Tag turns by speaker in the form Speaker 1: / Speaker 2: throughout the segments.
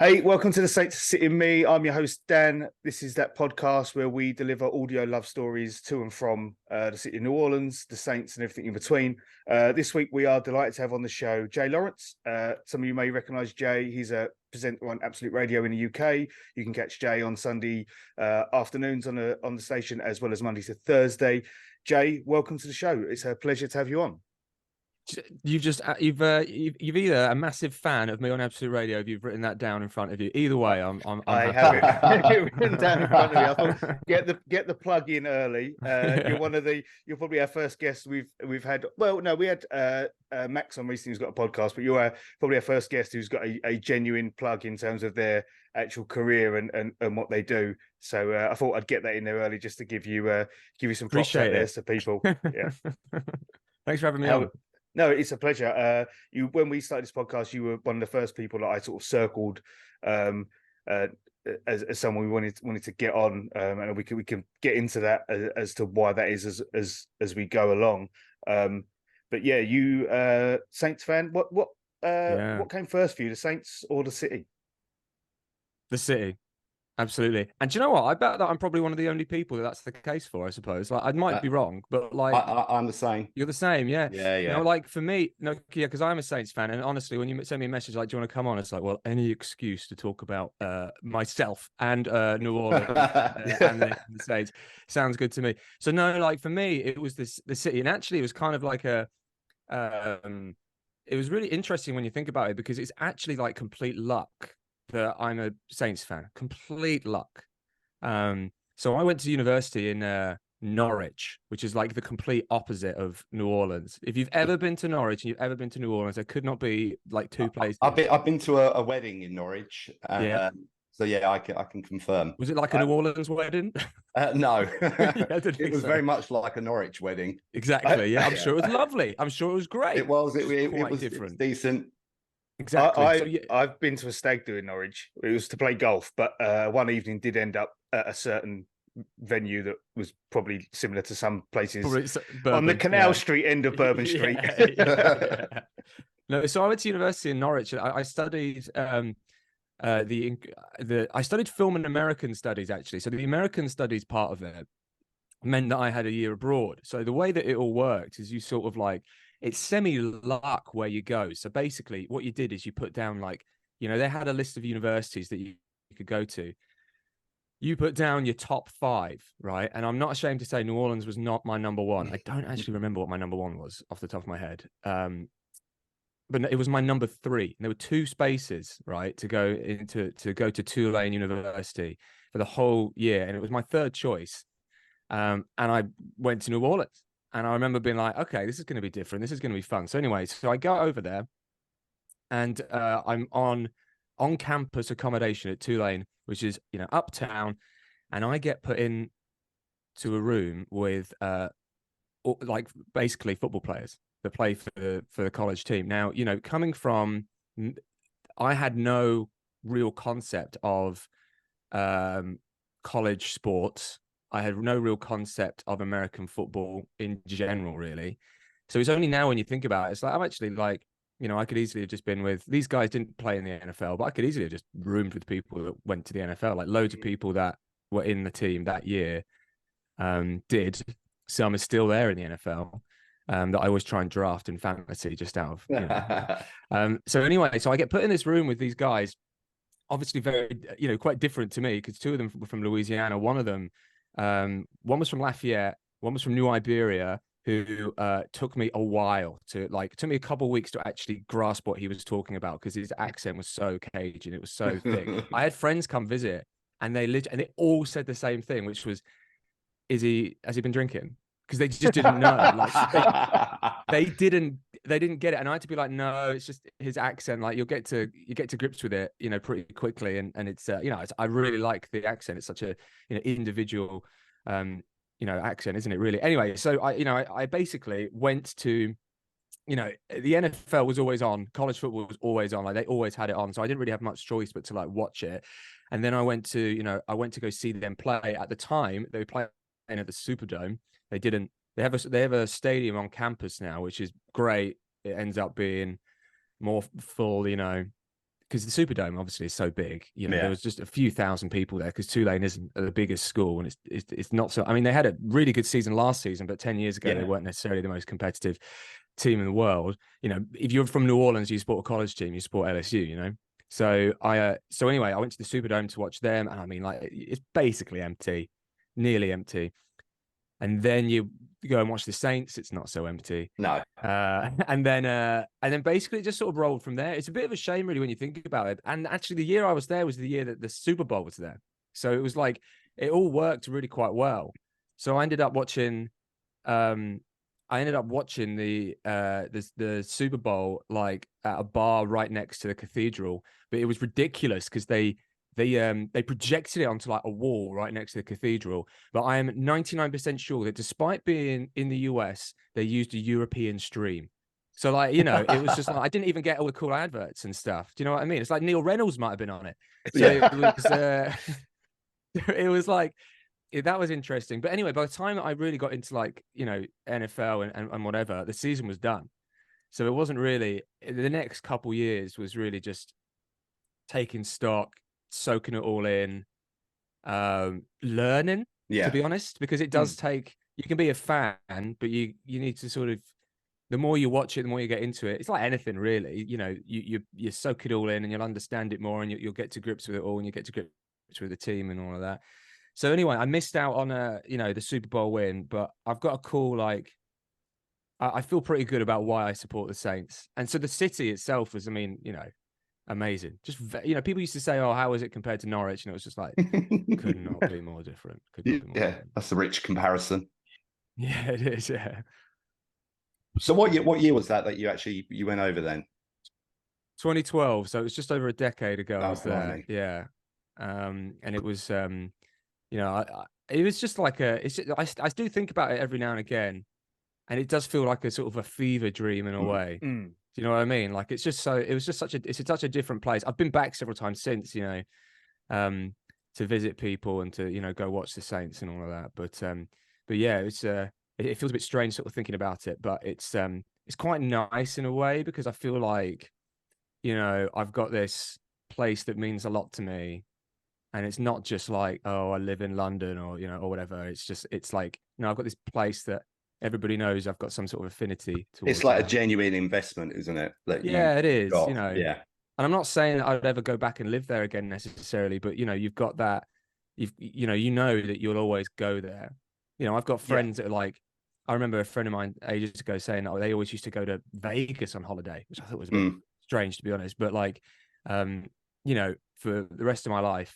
Speaker 1: Hey, welcome to the Saints City and Me. I'm your host, Dan. This is that podcast where we deliver audio love stories to and from the city of New Orleans, the Saints, and everything in between. This week, we are delighted to have on the show Jay Lawrence. Some of you may recognize Jay. He's a presenter on Absolute Radio in the UK. You can catch Jay on Sunday afternoons on the station, as well as Monday to Thursday. Jay, welcome to the show. It's a pleasure to have you on.
Speaker 2: You've either a massive fan of me on Absolute Radio, if you've written that down in front of you. Either way, I'm
Speaker 1: I
Speaker 2: happy.
Speaker 1: have it written down in front of me. I thought get the plug in early. You're probably our first guest we've had. Well, no, we had Max on recently who's got a podcast, but you're probably our first guest who's got a genuine plug in terms of their actual career and what they do. So I thought I'd get that in there early just to give you some props out there to people. Yeah.
Speaker 2: Thanks for having me on.
Speaker 1: No, it's a pleasure. When we started this podcast, you were one of the first people that I sort of circled as someone we wanted to get on, and we can get into that as to why that is as we go along. But yeah, you Saints fan. What came first for you, the Saints or the City?
Speaker 2: The City. Absolutely. And do you know what? I bet that I'm probably one of the only people that's the case for, I suppose. Like, I might be wrong, but like
Speaker 3: I'm the same.
Speaker 2: You're the same, yeah.
Speaker 3: Yeah.
Speaker 2: You know, like for me, no, yeah, because I'm a Saints fan, and honestly, when you send me a message like, "Do you want to come on?" It's like, well, any excuse to talk about myself and New Orleans and the Saints sounds good to me. So no, like for me, it was the City, and actually, it was kind of like it was really interesting when you think about it, because it's actually like complete luck that I'm a Saints fan. Complete luck. So I went to university in Norwich, which is like the complete opposite of New Orleans. If you've ever been to Norwich and you've ever been to New Orleans, there could not be like two places.
Speaker 3: I've been to a wedding in Norwich. So yeah, I can confirm.
Speaker 2: Was it like a New Orleans wedding?
Speaker 3: No, it was very much like a Norwich wedding.
Speaker 2: Exactly. Yeah, I'm sure it was lovely. I'm sure it was great.
Speaker 3: It was. It was different. It was decent.
Speaker 2: Exactly.
Speaker 1: I've been to a stag do in Norwich. It was to play golf, but one evening did end up at a certain venue that was probably similar to some places on the Canal Street end of Bourbon Street.
Speaker 2: No, so I went to university in Norwich. I studied I studied film and American studies, actually. So the American studies part of it meant that I had a year abroad. So the way that it all worked is you sort of like, it's semi-luck where you go. So basically what you did is you put down, like, you know, they had a list of universities that you could go to. You put down your top 5, right? And I'm not ashamed to say New Orleans was not my number one. I don't actually remember what my number one was off the top of my head. But it was my number 3. And there were 2 spaces, right, to go to Tulane University for the whole year. And it was my 3rd choice. And I went to New Orleans. And I remember being like, okay, this is going to be different. This is going to be fun. So anyway, so I go over there and I'm on campus accommodation at Tulane, which is, you know, uptown. And I get put in to a room with like basically football players that play for the college team. Now, you know, coming from, I had no real concept of college sports. I had no real concept of American football in general, really. So it's only now when you think about it, it's like, I'm actually like, you know, I could easily have just been with, these guys didn't play in the NFL, but I could easily have just roomed with people that went to the NFL. Like loads of people that were in the team that year did. Some are still there in the NFL that I always try and draft in fantasy just out of, you know. So anyway, so I get put in this room with these guys, obviously very, you know, quite different to me, because 2 of them were from Louisiana. One of them, one was from Lafayette, one was from New Iberia, who took me a while to, like, it took me a couple of weeks to actually grasp what he was talking about, because his accent was so Cajun, it was so thick. I had friends come visit, and they all said the same thing, which was, has he been drinking? Because they just didn't know. Like they didn't get it, and I had to be like, no, it's just his accent. Like you get to grips with it, you know, pretty quickly, and it's you know, I really like the accent. It's such a, you know, individual you know, accent, isn't it, really? Anyway, so I basically went to, you know, the NFL was always on, college football was always on, like they always had it on, so I didn't really have much choice but to like watch it. And then I went to go see them play. At the time they were playing at the Superdome. They have a stadium on campus now, which is great. It ends up being more full, you know, because the Superdome obviously is so big, you know,
Speaker 3: Yeah.
Speaker 2: there was just a few thousand people there because Tulane isn't the biggest school, and it's not so. I mean, they had a really good season last season, but 10 years ago
Speaker 3: Yeah.
Speaker 2: they weren't necessarily the most competitive team in the world. You know, if you're from New Orleans, you support a college team, you support LSU, you know. So anyway, I went to the Superdome to watch them, and I mean, like, it's basically empty, nearly empty. And then you go and watch the Saints, it's not so empty.
Speaker 3: No.
Speaker 2: And then basically it just sort of rolled from there. It's a bit of a shame, really, when you think about it. And actually, the year I was there was the year that the Super Bowl was there, so it was like it all worked really quite well. So I ended up watching the Super Bowl like at a bar right next to the cathedral, but it was ridiculous because they projected it onto like a wall right next to the cathedral. But I am 99% sure that despite being in the US, they used a European stream. So like, you know, it was just like I didn't even get all the cool adverts and stuff. Do you know what I mean? It's like Neil Reynolds might have been on it. So
Speaker 3: Yeah.
Speaker 2: it was it was like that was interesting. But anyway, by the time I really got into like, you know, NFL and whatever, the season was done. So it wasn't really, the next couple years was really just taking stock, soaking it all in, learning,
Speaker 3: Yeah.
Speaker 2: to be honest, because it does take, you can be a fan, but you need to sort of, the more you watch it, the more you get into it. It's like anything, really. You know, you soak it all in and you'll understand it more, and you'll get to grips with it all, and you get to grips with the team and all of that. So anyway, I missed out on the Super Bowl win, but I've got a cool, like, I feel pretty good about why I support the Saints. And so the city itself was, I mean, you know, amazing. Just, you know, people used to say, "Oh, how is it compared to Norwich?" And it was just like, could not be more different. Could not be more different.
Speaker 3: That's a rich comparison.
Speaker 2: Yeah, it is. Yeah.
Speaker 3: So what year was that you went over then?
Speaker 2: 2012. So it was just over a decade ago. I
Speaker 3: Oh,
Speaker 2: was there.
Speaker 3: blimey.
Speaker 2: Yeah. And it was, you know, it was just like it's just, I do think about it every now and again, and it does feel like a sort of a fever dream in a way. Do you know what I mean? Like it was just such a different place. I've been back several times since, you know, to visit people and to, you know, go watch the Saints and all of that. But yeah, it feels a bit strange sort of thinking about it, but it's quite nice in a way, because I feel like, you know, I've got this place that means a lot to me. And it's not just like, oh, I live in London or, you know, or whatever. It's like, no, I've got this place that everybody knows I've got some sort of affinity towards.
Speaker 3: It's like a genuine investment, isn't it?
Speaker 2: Yeah, it is,
Speaker 3: got.
Speaker 2: you know.
Speaker 3: Yeah.
Speaker 2: And I'm not saying that I'd ever go back and live there again necessarily, but, you know, you've got that, you know that you'll always go there. You know, I've got friends that are like, I remember a friend of mine ages ago saying that they always used to go to Vegas on holiday, which I thought was a bit strange, to be honest. But like, you know, for the rest of my life,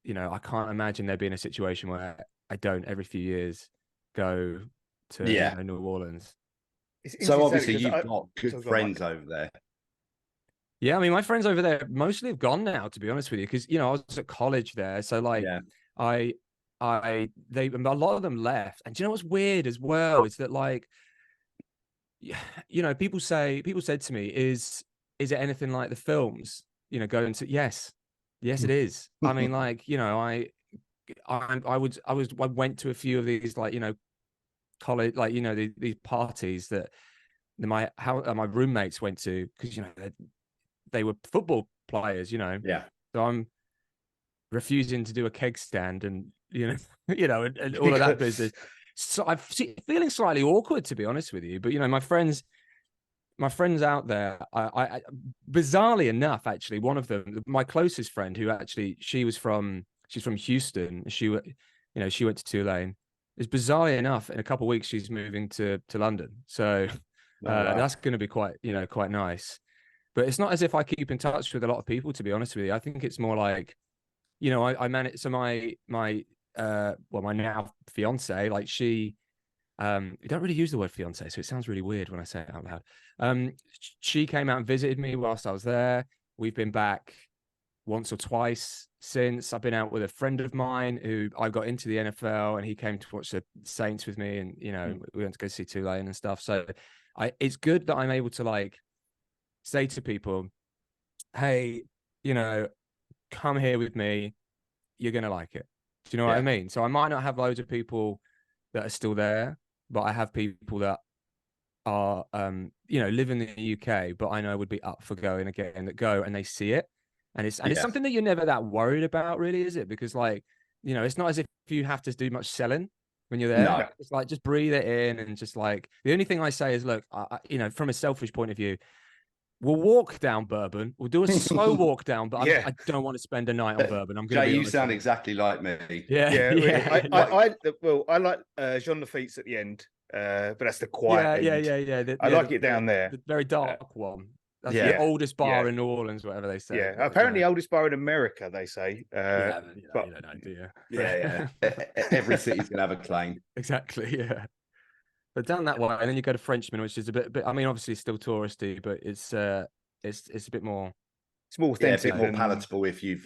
Speaker 2: you know, I can't imagine there being a situation where I don't every few years go to you know, New Orleans.
Speaker 3: So obviously you've got good friends over there.
Speaker 2: Yeah, I mean, my friends over there mostly have gone now, to be honest with you, because, you know, I was at college there, so like, a lot of them left, and do you know what's weird as well is that, like, you know, people said to me, is it anything like the films? You know, going to yes, it is. I mean, like, you know, I went to a few of these, like, you know, college, like, you know, these parties that my roommates went to, because, you know, they were football players, you know.
Speaker 3: Yeah.
Speaker 2: So I'm refusing to do a keg stand and, you know, and all of that business. So I'm feeling slightly awkward, to be honest with you. But, you know, my friends out there, I bizarrely enough, actually, one of them, my closest friend, who actually, she's from Houston. She went to Tulane. Is bizarrely enough, in a couple of weeks, she's moving to London. So that's going to be quite nice. But it's not as if I keep in touch with a lot of people, to be honest with you. I think it's more like, you know, I manage. So my now fiance, like, she, we don't really use the word fiance, so it sounds really weird when I say it out loud. She came out and visited me whilst I was there. We've been back once or twice since. I've been out with a friend of mine who I got into the NFL, and he came to watch the Saints with me, and, you know, we went to go see Tulane and stuff. So it's good that I'm able to, like, say to people, hey, you know, come here with me, you're gonna like it. Do you know what I mean? So I might not have loads of people that are still there, but I have people that are live in the UK, but I know would be up for going again, that go and they see it, and it's something that you're never that worried about, really, is it? Because like, it's not as if you have to do much selling when you're there.
Speaker 3: No.
Speaker 2: It's like, just breathe it in, and just like, the only thing I say is, look, from a selfish point of view, we'll walk down Bourbon. We'll do a slow walk down, but I don't want to spend a night on Bourbon. I'm going to
Speaker 3: Jay,
Speaker 2: be
Speaker 3: you
Speaker 2: honest
Speaker 3: sound
Speaker 2: with you.
Speaker 3: exactly like me.
Speaker 2: Yeah.
Speaker 1: I like Jean Lafitte's at the end, but that's the quiet end.
Speaker 2: Yeah.
Speaker 1: I like it down there.
Speaker 2: The very dark one. That's
Speaker 3: Yeah.
Speaker 2: the oldest bar in New Orleans, whatever they say.
Speaker 1: Yeah,
Speaker 2: But,
Speaker 1: apparently oldest bar in America, they say.
Speaker 2: but
Speaker 3: You don't know, do you? Yeah. Every city's gonna have a claim.
Speaker 2: Exactly. Yeah. But down that way, and then you go to Frenchman, which is a bit. I mean, obviously still touristy, but it's a bit more.
Speaker 1: It's more authentic,
Speaker 3: a bit more palatable if you've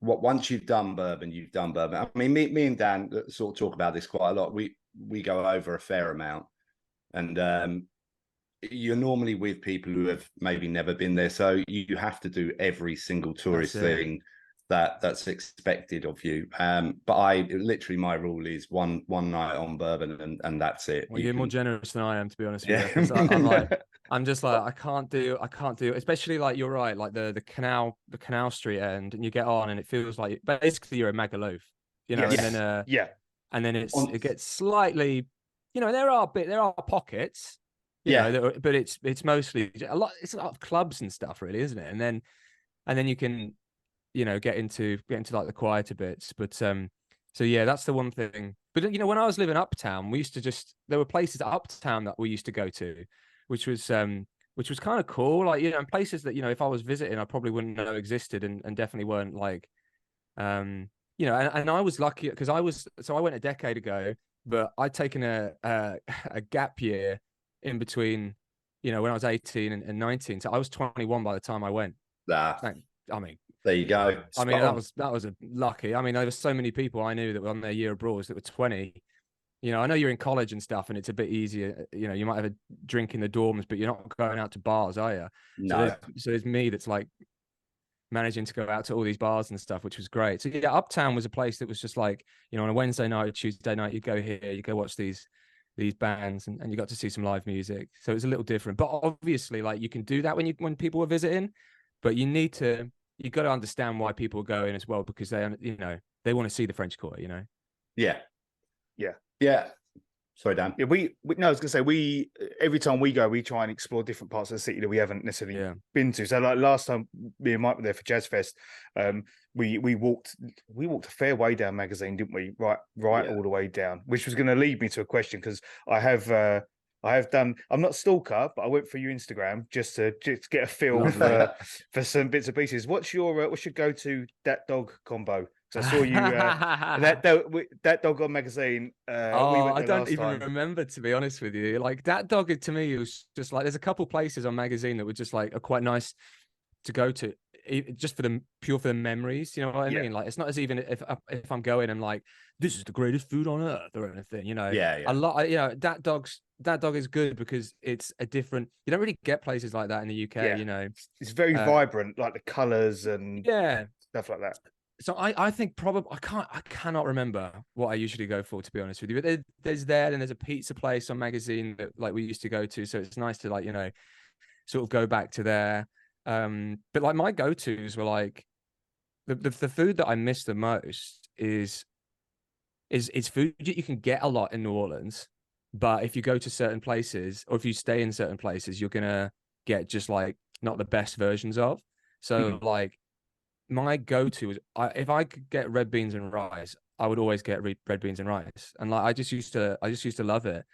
Speaker 3: once you've done Bourbon, you've done Bourbon. I mean, me and Dan sort of talk about this quite a lot. We go over a fair amount, and you're normally with people who have maybe never been there, so you have to do every single tourist thing that's expected of you. But my rule is one night on Bourbon, and that's it.
Speaker 2: Well, you're more generous than I am, to be honest with you. I'm just like, I can't do, especially like, you're right, like the canal street end, and you get on and it feels like basically you're a Magaluf, and then it gets slightly, there are pockets, but it's mostly it's a lot of clubs and stuff, really, isn't it? And then you can get into like the quieter bits, but so yeah, that's the one thing. But when I was living uptown, we used to there were places uptown that we used to go to, which was kind of cool, like, and places that if I was visiting, I probably wouldn't know existed, and definitely weren't like and I was lucky because I went a decade ago, but I'd taken a gap year in between, when I was 18 and 19, so I was 21 by the time I went. I mean,
Speaker 3: there you go.
Speaker 2: I mean, that was a lucky. I mean, there were so many people I knew that were on their year abroad that were 20. I know you're in college and stuff, and it's a bit easier. You might have a drink in the dorms, but you're not going out to bars, are you?
Speaker 3: No.
Speaker 2: So there's me that's like managing to go out to all these bars and stuff, which was great. So yeah, Uptown was a place that was just like, on a Wednesday night or Tuesday night, you go here, you go watch these bands, and you got to see some live music. So it's a little different. But obviously, like, you can do that when people are visiting, but you got to understand why people are going as well, because they want to see the French Quarter,
Speaker 3: Yeah. Sorry, Dan.
Speaker 1: Yeah, I was gonna say, every time we go, we try and explore different parts of the city that we haven't necessarily been to. So like last time me and Mike were there for Jazz Fest, we walked a fair way down Magazine, didn't we? Right all the way down, which was going to lead me to a question, because I have done. I'm not a stalker, but I went through your Instagram just to get a feel for some bits and pieces. What's your go-to Dat Dog combo? I saw you that dog on Magazine.
Speaker 2: I don't even remember, to be honest with you. Like, that dog, to me, was just like, there's a couple places on Magazine that were just like are quite nice to go to, just for the memories. You know what I mean? Like, it's not as even if I'm going and like, this is the greatest food on earth or anything. A lot. That dog is good because it's a different. You don't really get places like that in the UK.
Speaker 1: It's very vibrant, like the colours and stuff like that.
Speaker 2: So I think probably I cannot remember what I usually go for, to be honest with you. But there's a pizza place on Magazine that like we used to go to, so it's nice to like sort of go back to there. But like my go-tos were like the food that I miss the most is food that you can get a lot in New Orleans, but if you go to certain places or if you stay in certain places, you're gonna get just like not the best versions of. So like, my go-to is if I could get red beans and rice, I would always get red beans and rice, and like I just used to love it,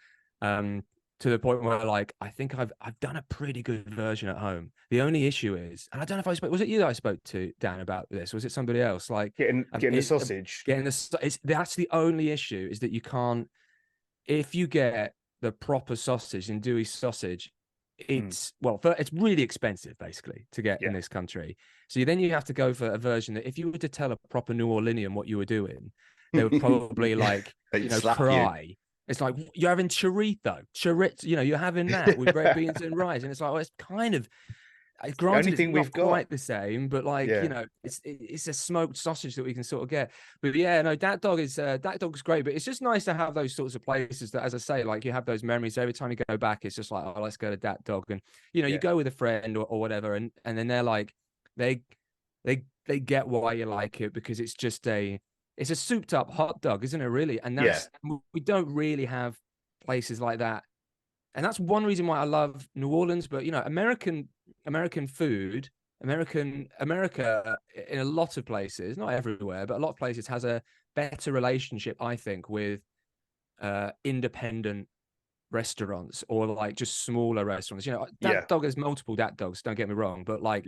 Speaker 2: to the point where like I think I've done a pretty good version at home. The only issue is, and I don't know if was it you that I spoke to, Dan, about this? Was it somebody else? Like
Speaker 1: getting the sausage.
Speaker 2: That's the only issue, is that you can't, if you get the proper sausage and Dewey sausage. It's really expensive basically to get in this country. So then you have to go for a version that if you were to tell a proper New Orleanian what you were doing, they would probably like cry. It's like, you're having chorizo, you're having that with red beans and rice, and it's like, well, it's kind of, Granted, it's
Speaker 1: thing
Speaker 2: not
Speaker 1: we've got.
Speaker 2: quite the same, but like, you know, it's a smoked sausage that we can sort of get. But yeah, no, Dat Dog's great, but it's just nice to have those sorts of places that, as I say, like you have those memories every time you go back. It's just like, oh, let's go to Dat Dog, and you know, you go with a friend or whatever, and then they're like, they get why you like it, because it's just it's a souped up hot dog, isn't it? Really, and we don't really have places like that. And that's one reason why I love New Orleans. But, you know, American food, America in a lot of places, not everywhere, but a lot of places has a better relationship, I think, with independent restaurants, or like just smaller restaurants. You know, Dat Dog has multiple Dat Dogs, don't get me wrong. But like,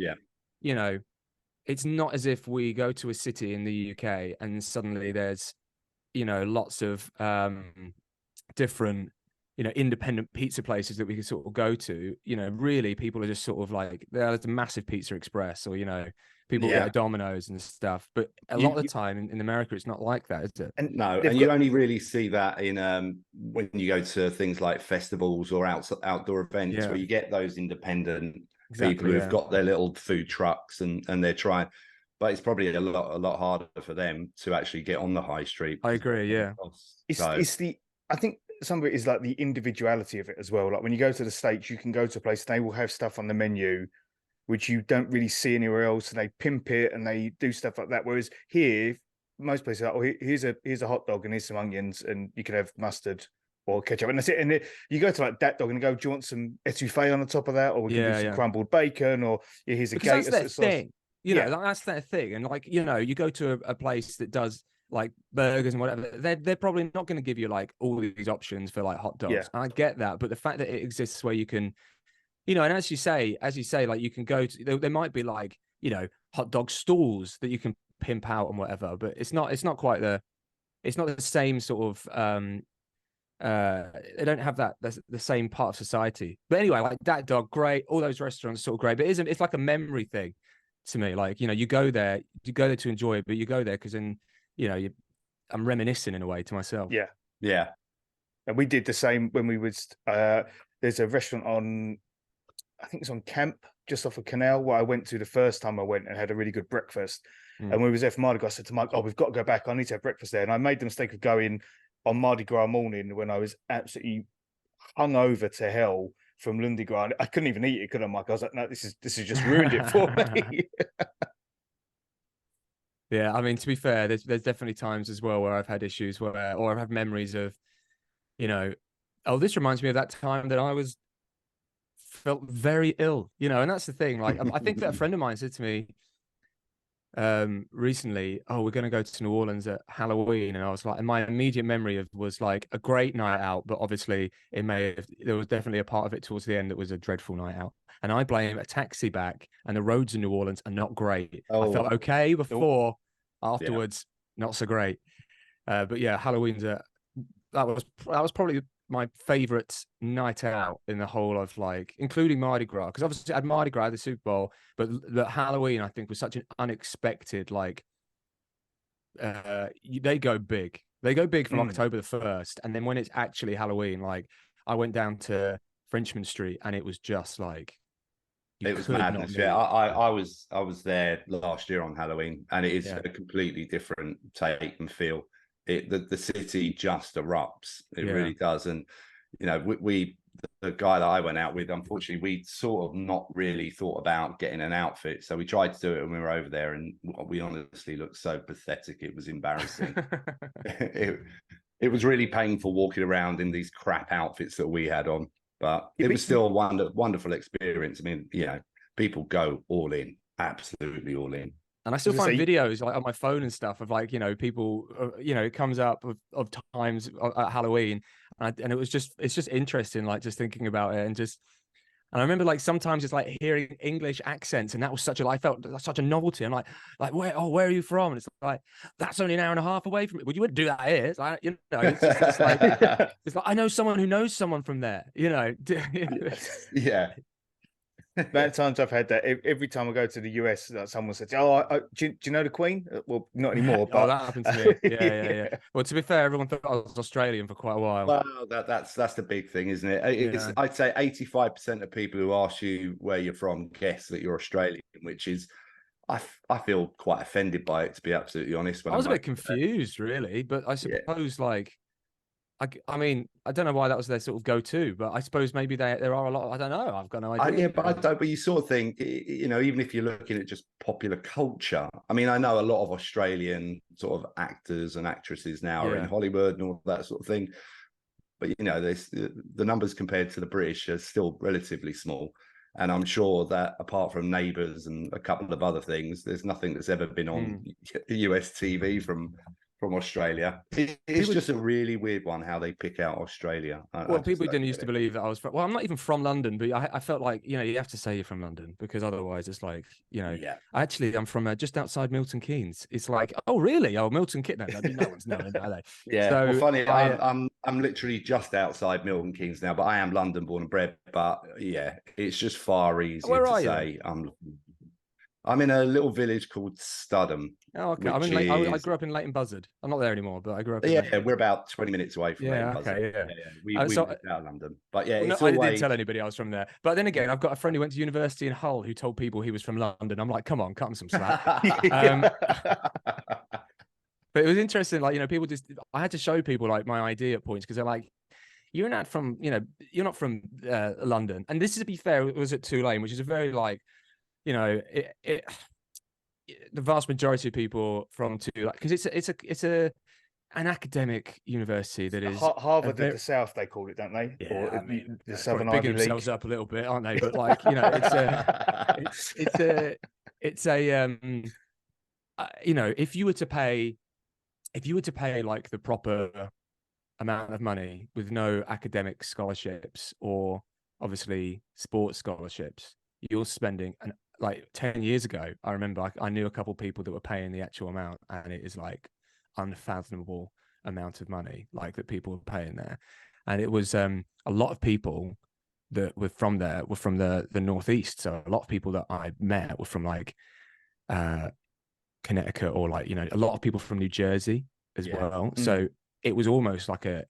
Speaker 2: you know, it's not as if we go to a city in the UK and suddenly there's, you know, lots of different, you know, independent pizza places that we can sort of go to. You know, really, people are just sort of like, there's a massive Pizza Express, or, you know, people get a Domino's and stuff. But a lot of the time in America, it's not like that, is it?
Speaker 3: And you only really see that in when you go to things like festivals or outdoor events where you get those independent people who've got their little food trucks and they're trying. But it's probably a lot harder for them to actually get on the high street.
Speaker 2: I agree. Yeah,
Speaker 1: it's the, I think some of it is like the individuality of it as well. Like when you go to the States, you can go to a place, they will have stuff on the menu which you don't really see anywhere else, and they pimp it and they do stuff like that. Whereas here, most places are, oh, here's a hot dog and here's some onions, and you can have mustard or ketchup, and that's it. And you go to like Dat Dog and go, do you want some etouffee on the top of that, or we can do some crumbled bacon, or here's a
Speaker 2: gator. That's their thing. You know,
Speaker 1: like,
Speaker 2: that's their thing. And like, you know, you go to a place that does like burgers and whatever, they're probably not going to give you like all these options for like hot dogs. I get that, but the fact that it exists where you can, you know, and as you say, like you can go to, there might be like, you know, hot dog stalls that you can pimp out and whatever, but it's not quite it's not the same sort of they don't have the same part of society. But anyway, like Dat Dog, great, all those restaurants sort of great, but it's like a memory thing to me. Like, you know, you go there to enjoy it, but you go there because then, you know, I'm reminiscing in a way to myself.
Speaker 1: Yeah. And we did the same when we was there's a restaurant on, I think it's on Camp, just off of Canal, where I went to the first time I went and had a really good breakfast. And when we was there for Mardi Gras, I said to Mike, oh, we've got to go back, I need to have breakfast there. And I made the mistake of going on Mardi Gras morning when I was absolutely hungover to hell from Lundi Gras. I couldn't even eat it, could I, Mike? I was like, no, this has just ruined it for me.
Speaker 2: Yeah, I mean, to be fair, there's definitely times as well where I've had issues or I've had memories of, you know, oh, this reminds me of that time that I felt very ill, you know, and that's the thing. Like, I think that a friend of mine said to me recently, oh, we're going to go to New Orleans at Halloween, and I was like, and my immediate memory was like a great night out, but obviously there was definitely a part of it towards the end that was a dreadful night out. And I blame a taxi back, and the roads in New Orleans are not great. I felt okay before, afterwards, not so great. But yeah, Halloween's that was probably my favorite night out in the whole of, like, including Mardi Gras, because obviously I had Mardi Gras, the Super Bowl, but the Halloween I think was such an unexpected, like, they go big from October the 1st, and then when it's actually Halloween, like, I went down to Frenchman Street and it was just like,
Speaker 3: it was madness. Yeah, I was there last year on Halloween, and it is a completely different take and feel. The city just erupts. It really does. And you know, the guy that I went out with, unfortunately, we sort of not really thought about getting an outfit, so we tried to do it when we were over there, and we honestly looked so pathetic. It was embarrassing. It was really painful walking around in these crap outfits that we had on. But it was still a wonderful experience. I mean, you know, people go all in, absolutely all in.
Speaker 2: And I still find videos like on my phone and stuff of, like, you know, people, you know, it comes up of times at Halloween, and it's just interesting, like, just thinking about it, and I remember, like, sometimes it's like hearing English accents, and that was I felt such a novelty. I'm like, where are you from? And it's like, that's only an hour and a half away from it. Well, you wouldn't do that here. It's like, you know, it's like it's like, I know someone who knows someone from there, you know.
Speaker 3: Yeah.
Speaker 1: amount of times I've had that. Every time I go to the US, someone says, "Oh, do you know the Queen?" Well, not anymore. But
Speaker 2: that happened to me. Yeah. Well, to be fair, everyone thought I was Australian for quite a while.
Speaker 3: Well, that's the big thing, isn't it? I'd say 85% of people who ask you where you're from guess that you're Australian, which is I feel quite offended by it, to be absolutely honest.
Speaker 2: I was a bit confused, really, but I suppose I mean, I don't know why that was their sort of go-to, but I suppose maybe there are a lot. I don't know. I've got no idea.
Speaker 3: But I don't. But you sort of think, even if you're looking at just popular culture. I mean, I know a lot of Australian sort of actors and actresses now are in Hollywood and all that sort of thing. But the numbers compared to the British are still relatively small. And I'm sure that apart from Neighbours and a couple of other things, there's nothing that's ever been on US TV from Australia. It's just a really weird one how they pick out Australia.
Speaker 2: People didn't used to believe that I was from. Well, I'm not even from London, but I felt like you have to say you're from London because otherwise it's like I'm from just outside Milton Keynes. It's like, oh really? Oh, Milton Keynes. No one's known about that.
Speaker 3: Yeah. So, well, funny. I'm literally just outside Milton Keynes now, but I am London born and bred. But yeah, it's just far easier to say I'm in a little village called Studham.
Speaker 2: Oh, okay. I grew up in Leighton Buzzard. I'm not there anymore, but I grew up.
Speaker 3: We're about 20 minutes away from Leighton Buzzard. We moved out of London, but
Speaker 2: I didn't tell anybody I was from there. But then again, I've got a friend who went to university in Hull who told people he was from London. I'm like, come on, cut him some slack. But it was interesting, like people I had to show people like my ID at points because they're like, you're not from, you're not from London. And this is, to be fair, it was at Tulane, which is a very like. The vast majority of people from Tulane, because it's an academic university that is
Speaker 1: Harvard of the South, they call it, don't they?
Speaker 2: Yeah,
Speaker 1: or the Southern Ivy League.
Speaker 2: Big themselves up a little bit, aren't they? But like it's if you were to pay like the proper amount of money with no academic scholarships or obviously sports scholarships, you're spending like 10 years ago, I remember I knew a couple of people that were paying the actual amount, and it is like unfathomable amount of money like that people were paying there. And it was a lot of people that were from there were from the Northeast. So a lot of people that I met were from like Connecticut or like, a lot of people from New Jersey as well. So it was almost like a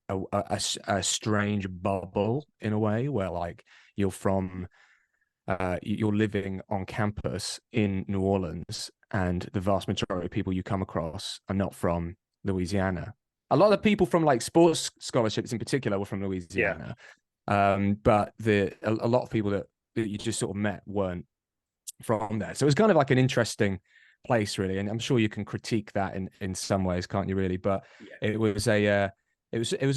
Speaker 2: strange bubble in a way where like you're living on campus in New Orleans, and the vast majority of people you come across are not from Louisiana. A lot of people from like sports scholarships in particular were from Louisiana. But a lot of people that you just sort of met weren't from there. So it was kind of like an interesting place, really. And I'm sure you can critique that in some ways, can't you, really? But it was a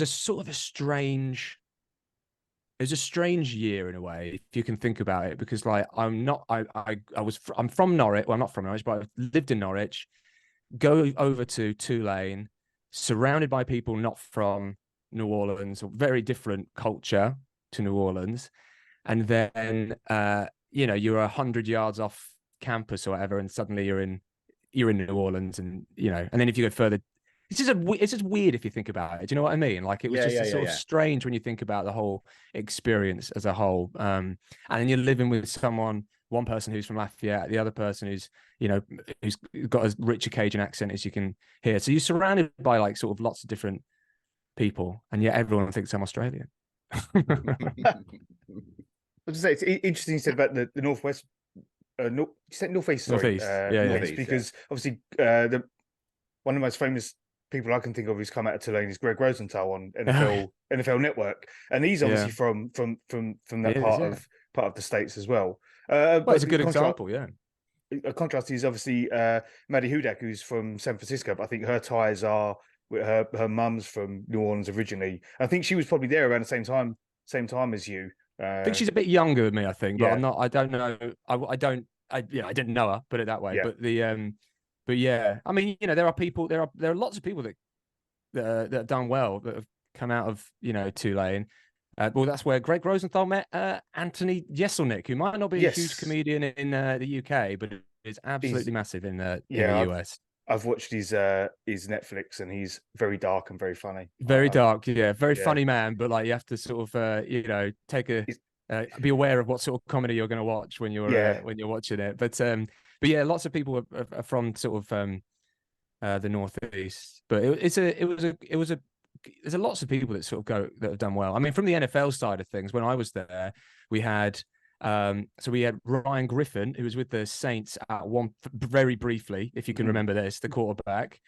Speaker 2: sort of a strange. It was a strange year in a way, if you can think about it, because like I'm from Norwich. Well, I'm not from Norwich, but I lived in Norwich. Go over to Tulane, surrounded by people not from New Orleans, or very different culture to New Orleans, and then you're 100 yards off campus or whatever, and suddenly you're in New Orleans, and and then if you go further. It's just weird if you think about it. Do you know what I mean? Like it was sort of strange when you think about the whole experience as a whole. And then you're living with one person who's from Lafayette, the other person who's got as rich a Cajun accent as you can hear. So you're surrounded by like sort of lots of different people, and yet everyone thinks I'm Australian.
Speaker 1: I was say it's interesting you said about the Northwest. You said Northeast, sorry.
Speaker 2: Northeast,
Speaker 1: because obviously one of the most famous people I can think of who's come out of Tulane is Greg Rosenthal on NFL Network, and he's obviously from that part of the States as well.
Speaker 2: But it's a good example,
Speaker 1: A contrast is obviously Maddie Hudak, who's from San Francisco, but I think her ties are with her mum's from New Orleans originally. I think she was probably there around the same time as you.
Speaker 2: I think she's a bit younger than me, I think, but I'm not. I don't know. I didn't know her, put it that way. Yeah. But yeah, I mean, there are lots of people that have done well that have come out of Tulane. Well, that's where Greg Rosenthal met Anthony Jeselnik, who might not be a huge comedian in the UK, but is absolutely massive in the US.
Speaker 1: I've watched his Netflix, and he's very dark and very funny.
Speaker 2: Very dark, very funny man. But like, you have to sort of take a be aware of what sort of comedy you're going to watch when you're watching it. But yeah, lots of people are from sort of the Northeast, but there's lots of people that sort of go that have done well. I mean, from the NFL side of things, when I was there, we had Ryan Griffin, who was with the Saints at one very briefly, if you can remember this, the quarterback,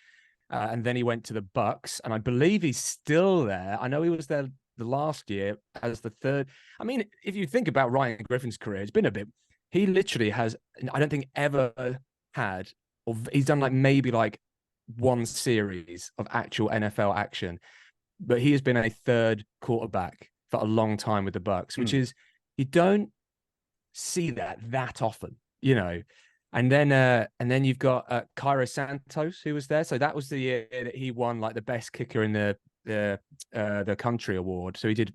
Speaker 2: and then he went to the Bucks, and I believe he's still there. I know he was there the last year as the third. I mean, if you think about Ryan Griffin's career, it's been a bit. He literally has, I don't think ever had, or he's done like maybe like one series of actual NFL action, but he has been a third quarterback for a long time with the Bucks, which is, you don't see that often, you know. And then you've got Cairo Santos, who was there. So that was the year that he won like the best kicker in the country award. So he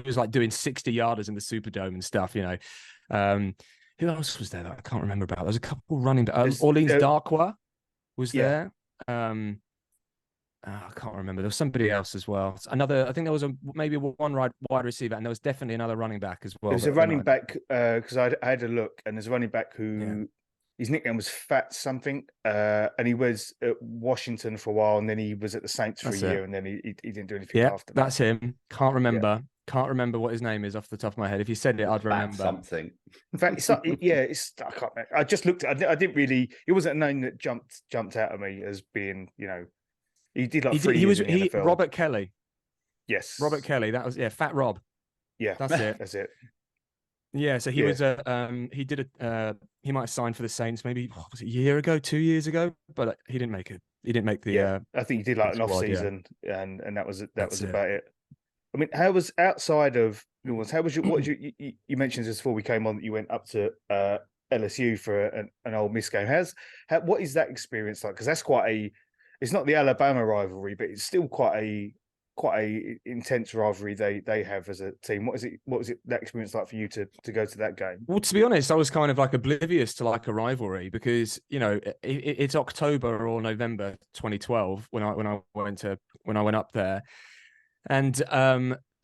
Speaker 2: was like doing 60-yarders in the Superdome and stuff, you know. Who else was there that I can't remember about? There's a couple running back. Orleans Darkwa was there. I can't remember. There was somebody else as well. I think there was maybe one wide receiver, and there was definitely another running back as well.
Speaker 1: There's a running back because I had a look, and there's a running back who his nickname was Fat something, and he was at Washington for a while, and then he was at the Saints for a year, and then he didn't do anything after that.
Speaker 2: That's him. Can't remember. Can't remember what his name is off the top of my head. If you said it, I'd remember.
Speaker 3: Something.
Speaker 1: In fact, I can't remember. I just looked at it. I didn't really. It wasn't a name that jumped out at me as being, you know. He did like 3 years in the NFL.
Speaker 2: Robert Kelly.
Speaker 1: Yes.
Speaker 2: Robert Kelly. That was Fat Rob.
Speaker 1: Yeah,
Speaker 2: that's it.
Speaker 1: That's it.
Speaker 2: Yeah, so he was he might have signed for the Saints maybe was it a year ago, 2 years ago, but he didn't make it. He didn't make the
Speaker 1: I think he did like an off season and that was about it. I mean, how was outside of New Orleans? How was you mentioned this before we came on that you went up to LSU for an Ole Miss game. What is that experience like? Because that's it's not the Alabama rivalry, but it's still quite a intense rivalry they have as a team. What was it that experience like for you to go to that game?
Speaker 2: Well, to be honest, I was kind of like oblivious to like a rivalry because, you know, it's October or November 2012 when I went up there. And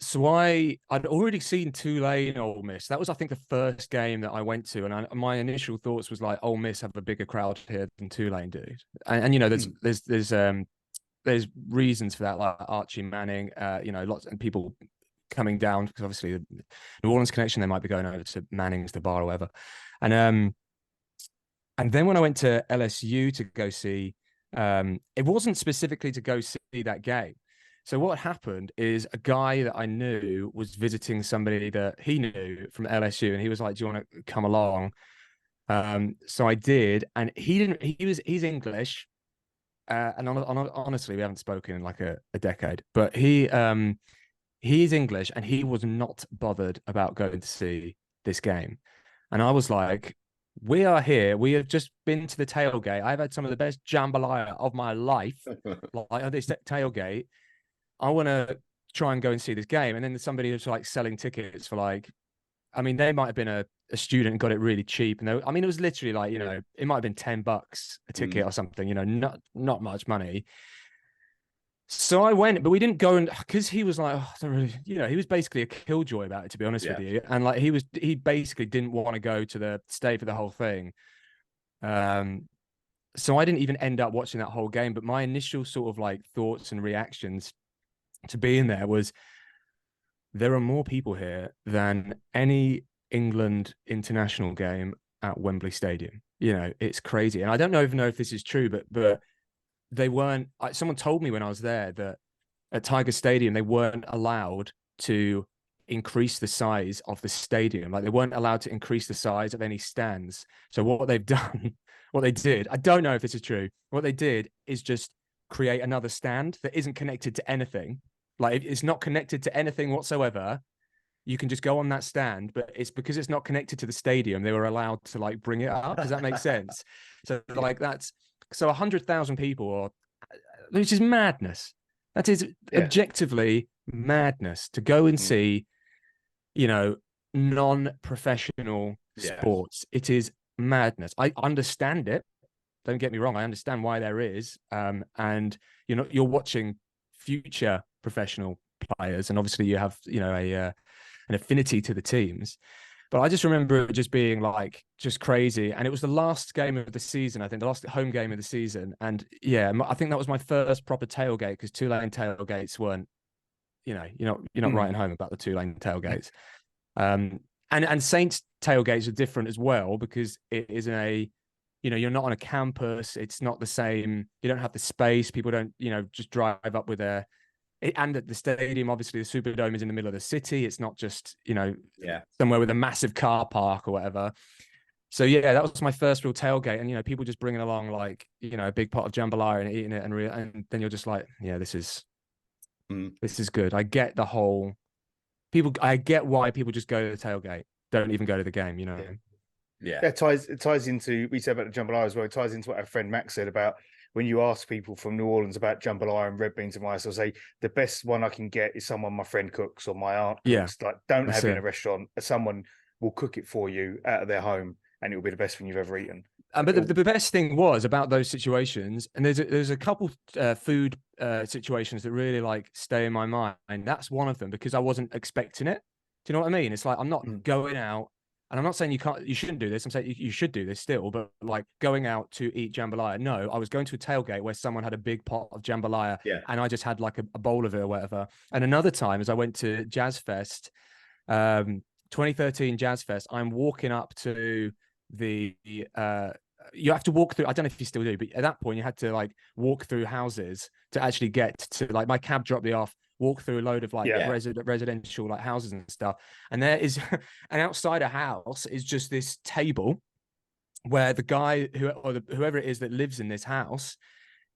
Speaker 2: so I'd already seen Tulane Ole Miss. That was, I think, the first game that I went to, and my initial thoughts was like, Ole Miss have a bigger crowd here than Tulane do, and you know, there's reasons for that, like Archie Manning, you know, lots of people coming down because obviously the New Orleans connection, they might be going over to Manning's the bar or whatever, and then when I went to LSU to go see, it wasn't specifically to go see that game. So what happened is a guy that I knew was visiting somebody that he knew from LSU, and he was like, "Do you want to come along?" So I did, and he didn't. He's English, and honestly, we haven't spoken in like a decade. But he's English, and he was not bothered about going to see this game. And I was like, "We are here. We have just been to the tailgate. I've had some of the best jambalaya of my life, like on this tailgate. I want to try and go and see this game." And then somebody was like selling tickets for like, I mean, they might have been a student and got it really cheap. And I mean, it was literally like, you know, it might have been $10 a ticket or something, you know, not much money. So I went, but we didn't go, and because he was like, oh, I don't really, you know, he was basically a killjoy about it, to be honest with you. And like, he basically didn't want to go to stay for the whole thing. So I didn't even end up watching that whole game, but my initial sort of like thoughts and reactions to being there was, there are more people here than any England international game at Wembley Stadium. You know, it's crazy. And I don't even know if this is true, but they weren't, someone told me when I was there that at Tiger Stadium, they weren't allowed to increase the size of the stadium. Like, they weren't allowed to increase the size of any stands. So what they've done, what they did, I don't know if this is true. What they did is just create another stand that isn't connected to anything. Like, if it's not connected to anything whatsoever, you can just go on that stand, but it's because it's not connected to the stadium, they were allowed to like bring it up. Does that make sense? So like so 100,000 people, which is madness. That is objectively madness to go and see, you know, non-professional sports. It is madness. I understand it. Don't get me wrong. I understand why there is. And you're watching future professional players, and obviously you have, you know, an affinity to the teams. But I just remember it just being like just crazy. And it was the last game of the season, I think, the last home game of the season. And yeah, I think that was my first proper tailgate, because Tulane tailgates weren't, you're not writing home about the Tulane tailgates. And Saints tailgates are different as well, because it is you're not on a campus. It's not the same. You don't have the space. People don't, just drive up with and at the stadium, obviously the Superdome is in the middle of the city. It's not just, somewhere with a massive car park or whatever. So yeah, that was my first real tailgate. And, people just bringing along like, a big pot of jambalaya and eating it. And then you're just like, yeah, this is good. I get I get why people just go to the tailgate, don't even go to the game,
Speaker 1: Yeah, it ties into, we said about the jambalaya as well. It ties into what our friend Max said about when you ask people from New Orleans about jambalaya and red beans and rice, they'll say the best one I can get is someone my friend cooks or my aunt cooks. Like, don't have it in a restaurant. Someone will cook it for you out of their home, and it will be the best thing you've ever eaten.
Speaker 2: But the best thing was about those situations, and there's a couple food situations that really like stay in my mind, and that's one of them, because I wasn't expecting it. Do you know what I mean? It's like, I'm not going out. And I'm not saying you shouldn't do this. I'm saying you should do this still, but like going out to eat jambalaya. No, I was going to a tailgate where someone had a big pot of jambalaya, and I just had like a bowl of it or whatever. And another time, as I went to Jazz Fest, 2013 Jazz Fest, I'm walking up to the, you have to walk through, I don't know if you still do, but at that point you had to like walk through houses to actually get to, like, my cab dropped me off, walk through a load of like residential like houses and stuff. And there is and outside a house is just this table where the guy whoever it is that lives in this house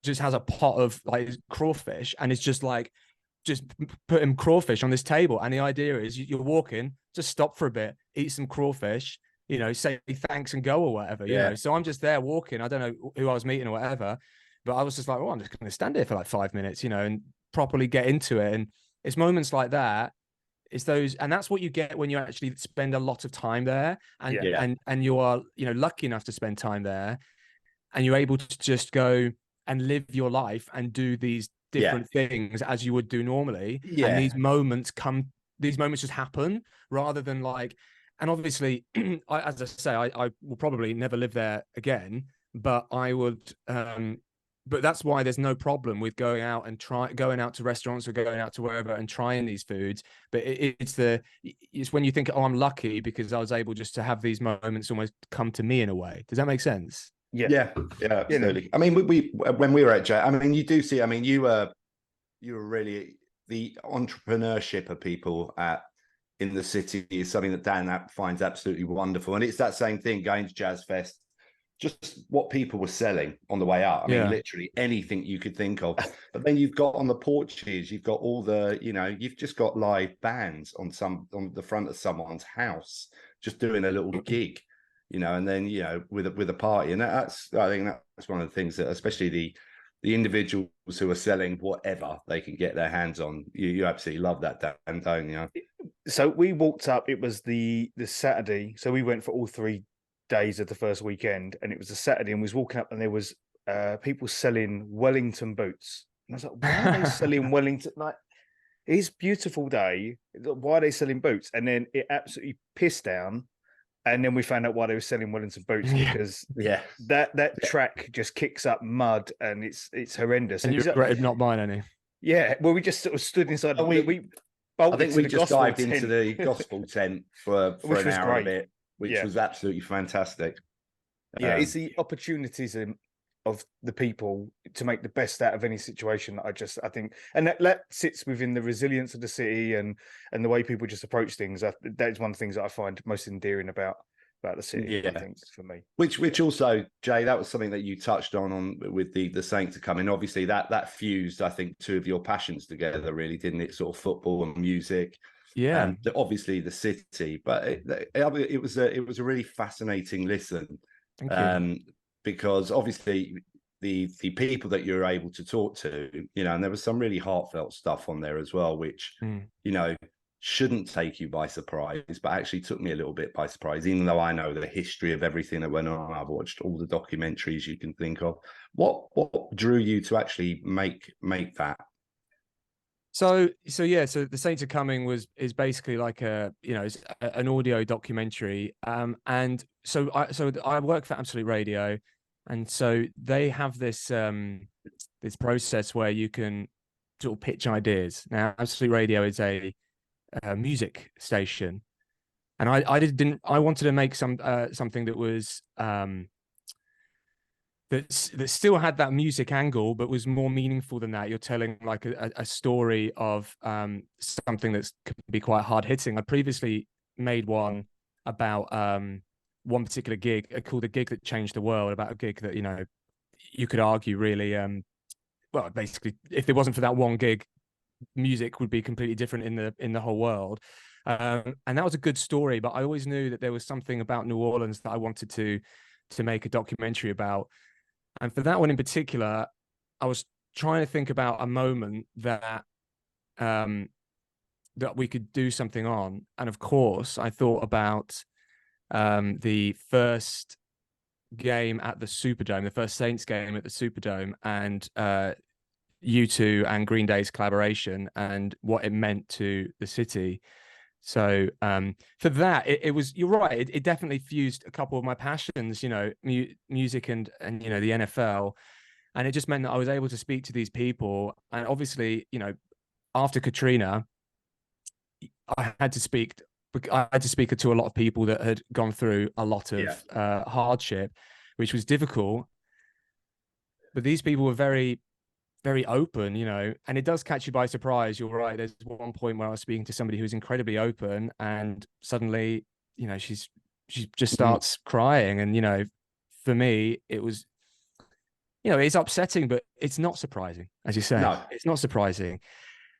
Speaker 2: just has a pot of like crawfish, and it's just like, just putting crawfish on this table. And the idea is you're walking, just stop for a bit, eat some crawfish, say thanks and go or whatever, you know. So I'm just there walking. I don't know who I was meeting or whatever, but I was just like, oh, I'm just going to stand here for like 5 minutes, and properly get into it. And it's moments like that. It's those, and that's what you get when you actually spend a lot of time there, and you are, lucky enough to spend time there, and you're able to just go and live your life and do these different things as you would do normally. And these moments just happen, rather than like, and obviously, as I say, I will probably never live there again, but I would, but that's why there's no problem with going out to restaurants or going out to wherever and trying these foods. But it's when you think, oh, I'm lucky because I was able just to have these moments almost come to me in a way. Does that make sense?
Speaker 3: Yeah, absolutely. I mean, we when we were at J, I mean, you do see, I mean, you were really, the entrepreneurship of people in the city is something that Dan finds absolutely wonderful. And it's that same thing, going to Jazz Fest, just what people were selling on the way out. I mean, literally anything you could think of. But then you've got on the porches, you've got all the, you've just got live bands on the front of someone's house, just doing a little gig, and then, with a party. And I think that's one of the things that, especially the individuals who are selling whatever they can get their hands on, you absolutely love that, Dan, don't you?
Speaker 1: So we walked up, it was the Saturday. So we went for all 3 days of the first weekend, and it was a Saturday, and we was walking up, and there was people selling Wellington boots. And I was like, why are they selling Wellington? Like, it's a beautiful day. Why are they selling boots? And then it absolutely pissed down. And then we found out why they were selling Wellington boots, because that track just kicks up mud, and it's horrendous.
Speaker 2: And you regretted not buying any.
Speaker 1: Yeah, well, we just sort of stood inside.
Speaker 3: I think we just dived into the gospel tent for an hour a bit, which was absolutely fantastic.
Speaker 1: Yeah, it's the opportunities of the people to make the best out of any situation that I think, and that sits within the resilience of the city and the way people just approach things. That is one of the things that I find most endearing about the city. I think, for me,
Speaker 3: which also, Jay, that was something that you touched on with the Saints to come in. Obviously, that fused, I think, two of your passions together, really, didn't it? Sort of football and music.
Speaker 2: Yeah,
Speaker 3: and obviously the city, but it was a really fascinating listen.
Speaker 2: Thank you.
Speaker 3: Because obviously the people that you're able to talk to, and there was some really heartfelt stuff on there as well, which shouldn't take you by surprise, but actually took me a little bit by surprise, even though I know the history of everything that went on. I've watched all the documentaries you can think of. What drew you to actually make that?
Speaker 2: So the Saints Are Coming is basically like it's an audio documentary. And so I work for Absolute Radio, and so they have this this process where you can sort of pitch ideas. Now, Absolute Radio is a music station, and I wanted to make something that was that still had that music angle, but was more meaningful than that. You're telling like a story of something that's could be quite hard hitting. I previously made one about one particular gig called "A Gig That Changed the World," about a gig that you could argue really well, basically, if it wasn't for that one gig, music would be completely different in the whole world. And that was a good story, but I always knew that there was something about New Orleans that I wanted to make a documentary about. And for that one in particular, I was trying to think about a moment that that we could do something on. And of course, I thought about the first game at the Superdome, the first Saints game at the Superdome, and U2 and Green Day's collaboration and what it meant to the city. So for that, it was, you're right, it definitely fused a couple of my passions, music and the NFL. And it just meant that I was able to speak to these people. And obviously, after Katrina, I had to speak to a lot of people that had gone through a lot of hardship, which was difficult. But these people were very, very open, and it does catch you by surprise. You're right. There's one point where I was speaking to somebody who was incredibly open, and suddenly, she just starts crying. And, for me, it was, it's upsetting, but it's not surprising, as you say. No. It's not surprising.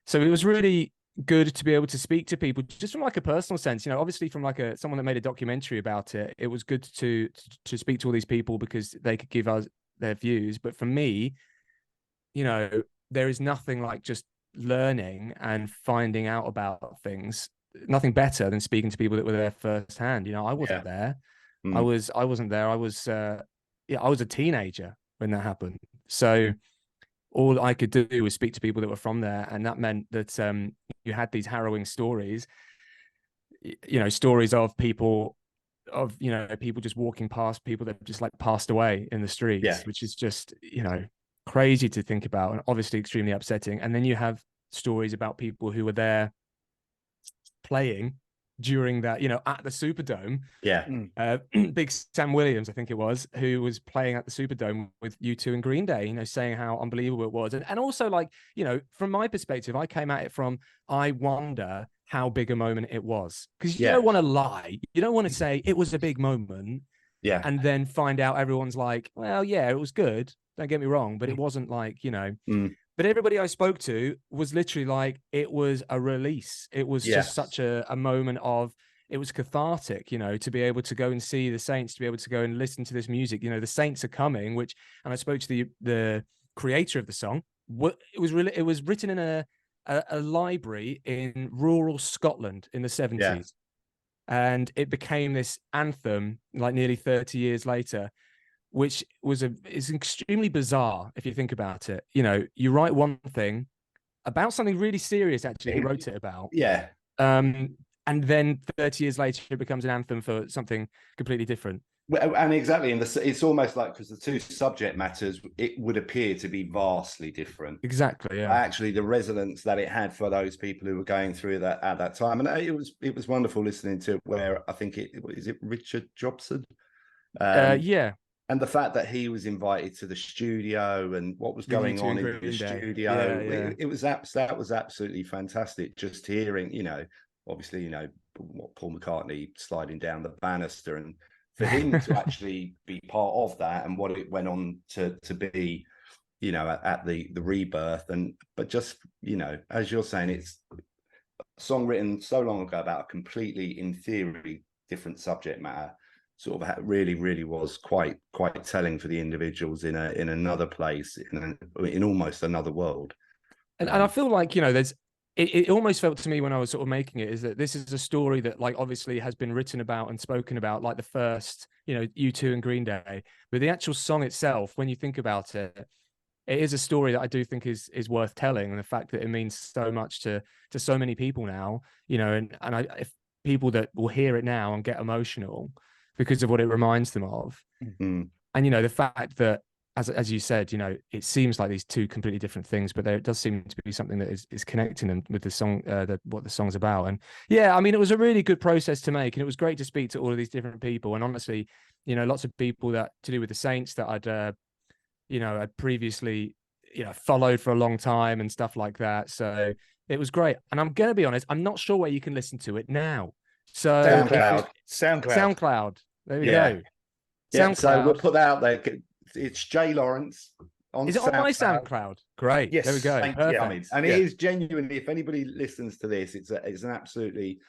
Speaker 2: So it was really good to be able to speak to people just from like a personal sense, obviously from like someone that made a documentary about it. It was good to speak to all these people because they could give us their views. But for me, there is nothing like just learning and finding out about things, nothing better than speaking to people that were there firsthand. I wasn't there. I wasn't there. I was a teenager when that happened. So all I could do was speak to people that were from there. And that meant that you had these harrowing stories, stories of people people just walking past, people that just like passed away in the streets, which is just, crazy to think about and obviously extremely upsetting. And then you have stories about people who were there playing during that, at the Superdome. Big Sam Williams, I think it was, who was playing at the Superdome with U2 and Green Day, saying how unbelievable it was. And also, like, from my perspective, I came at it from, I wonder how big a moment it was. Because you don't want to lie. You don't want to say it was a big moment. And then find out everyone's like, well, yeah, it was good. Don't get me wrong, but it wasn't like, But everybody I spoke to was literally like, it was a release. It was just such a moment of, it was cathartic, to be able to go and see the Saints, to be able to go and listen to this music. The Saints Are Coming, and I spoke to the creator of the song. It was written in a library in rural Scotland in the 70s. And it became this anthem like nearly 30 years later, which is extremely bizarre if you think about it. You write one thing about something really serious, actually, he wrote it about. And then 30 years later, it becomes an anthem for something completely different.
Speaker 3: And exactly, and it's almost like, because the two subject matters, it would appear to be vastly different.
Speaker 2: Exactly, yeah.
Speaker 3: Actually, the resonance that it had for those people who were going through that at that time, and it was wonderful listening to. Where I think is it Richard Jobson, and the fact that he was invited to the studio and what was going on in the studio, that was absolutely fantastic. Just hearing, obviously, what Paul McCartney sliding down the banister, and for him to actually be part of that and what it went on to be, at the rebirth. But just, as you're saying, it's a song written so long ago about a completely, in theory, different subject matter. Sort of really, really was quite telling for the individuals in another place, in almost another world.
Speaker 2: And I feel like, it almost felt to me when I was sort of making it, is that this is a story that, like, obviously has been written about and spoken about, like the first, U2 and Green Day. But the actual song itself, when you think about it, it is a story that I do think is worth telling, and the fact that it means so much to so many people now, you know, and if people that will hear it now and get emotional because of what it reminds them of.
Speaker 3: Mm-hmm.
Speaker 2: And, you know, the fact that, as you said, you know, it seems like these two completely different things, but there does seem to be something that is connecting them with the song, what the song's about. And yeah, I mean, it was a really good process to make, and it was great to speak to all of these different people. And honestly, you know, lots of people that to do with the Saints that I'd previously, you know, followed for a long time and stuff like that. So it was great. And I'm going to be honest, I'm not sure where you can listen to it now. So SoundCloud. There we go.
Speaker 3: Yeah, so we'll put that out there. It's Jay Lawrence on
Speaker 2: Is it on my SoundCloud? Great.
Speaker 1: Yes.
Speaker 2: There we go.
Speaker 3: Perfect. And it is genuinely, if anybody listens to this, it's an absolutely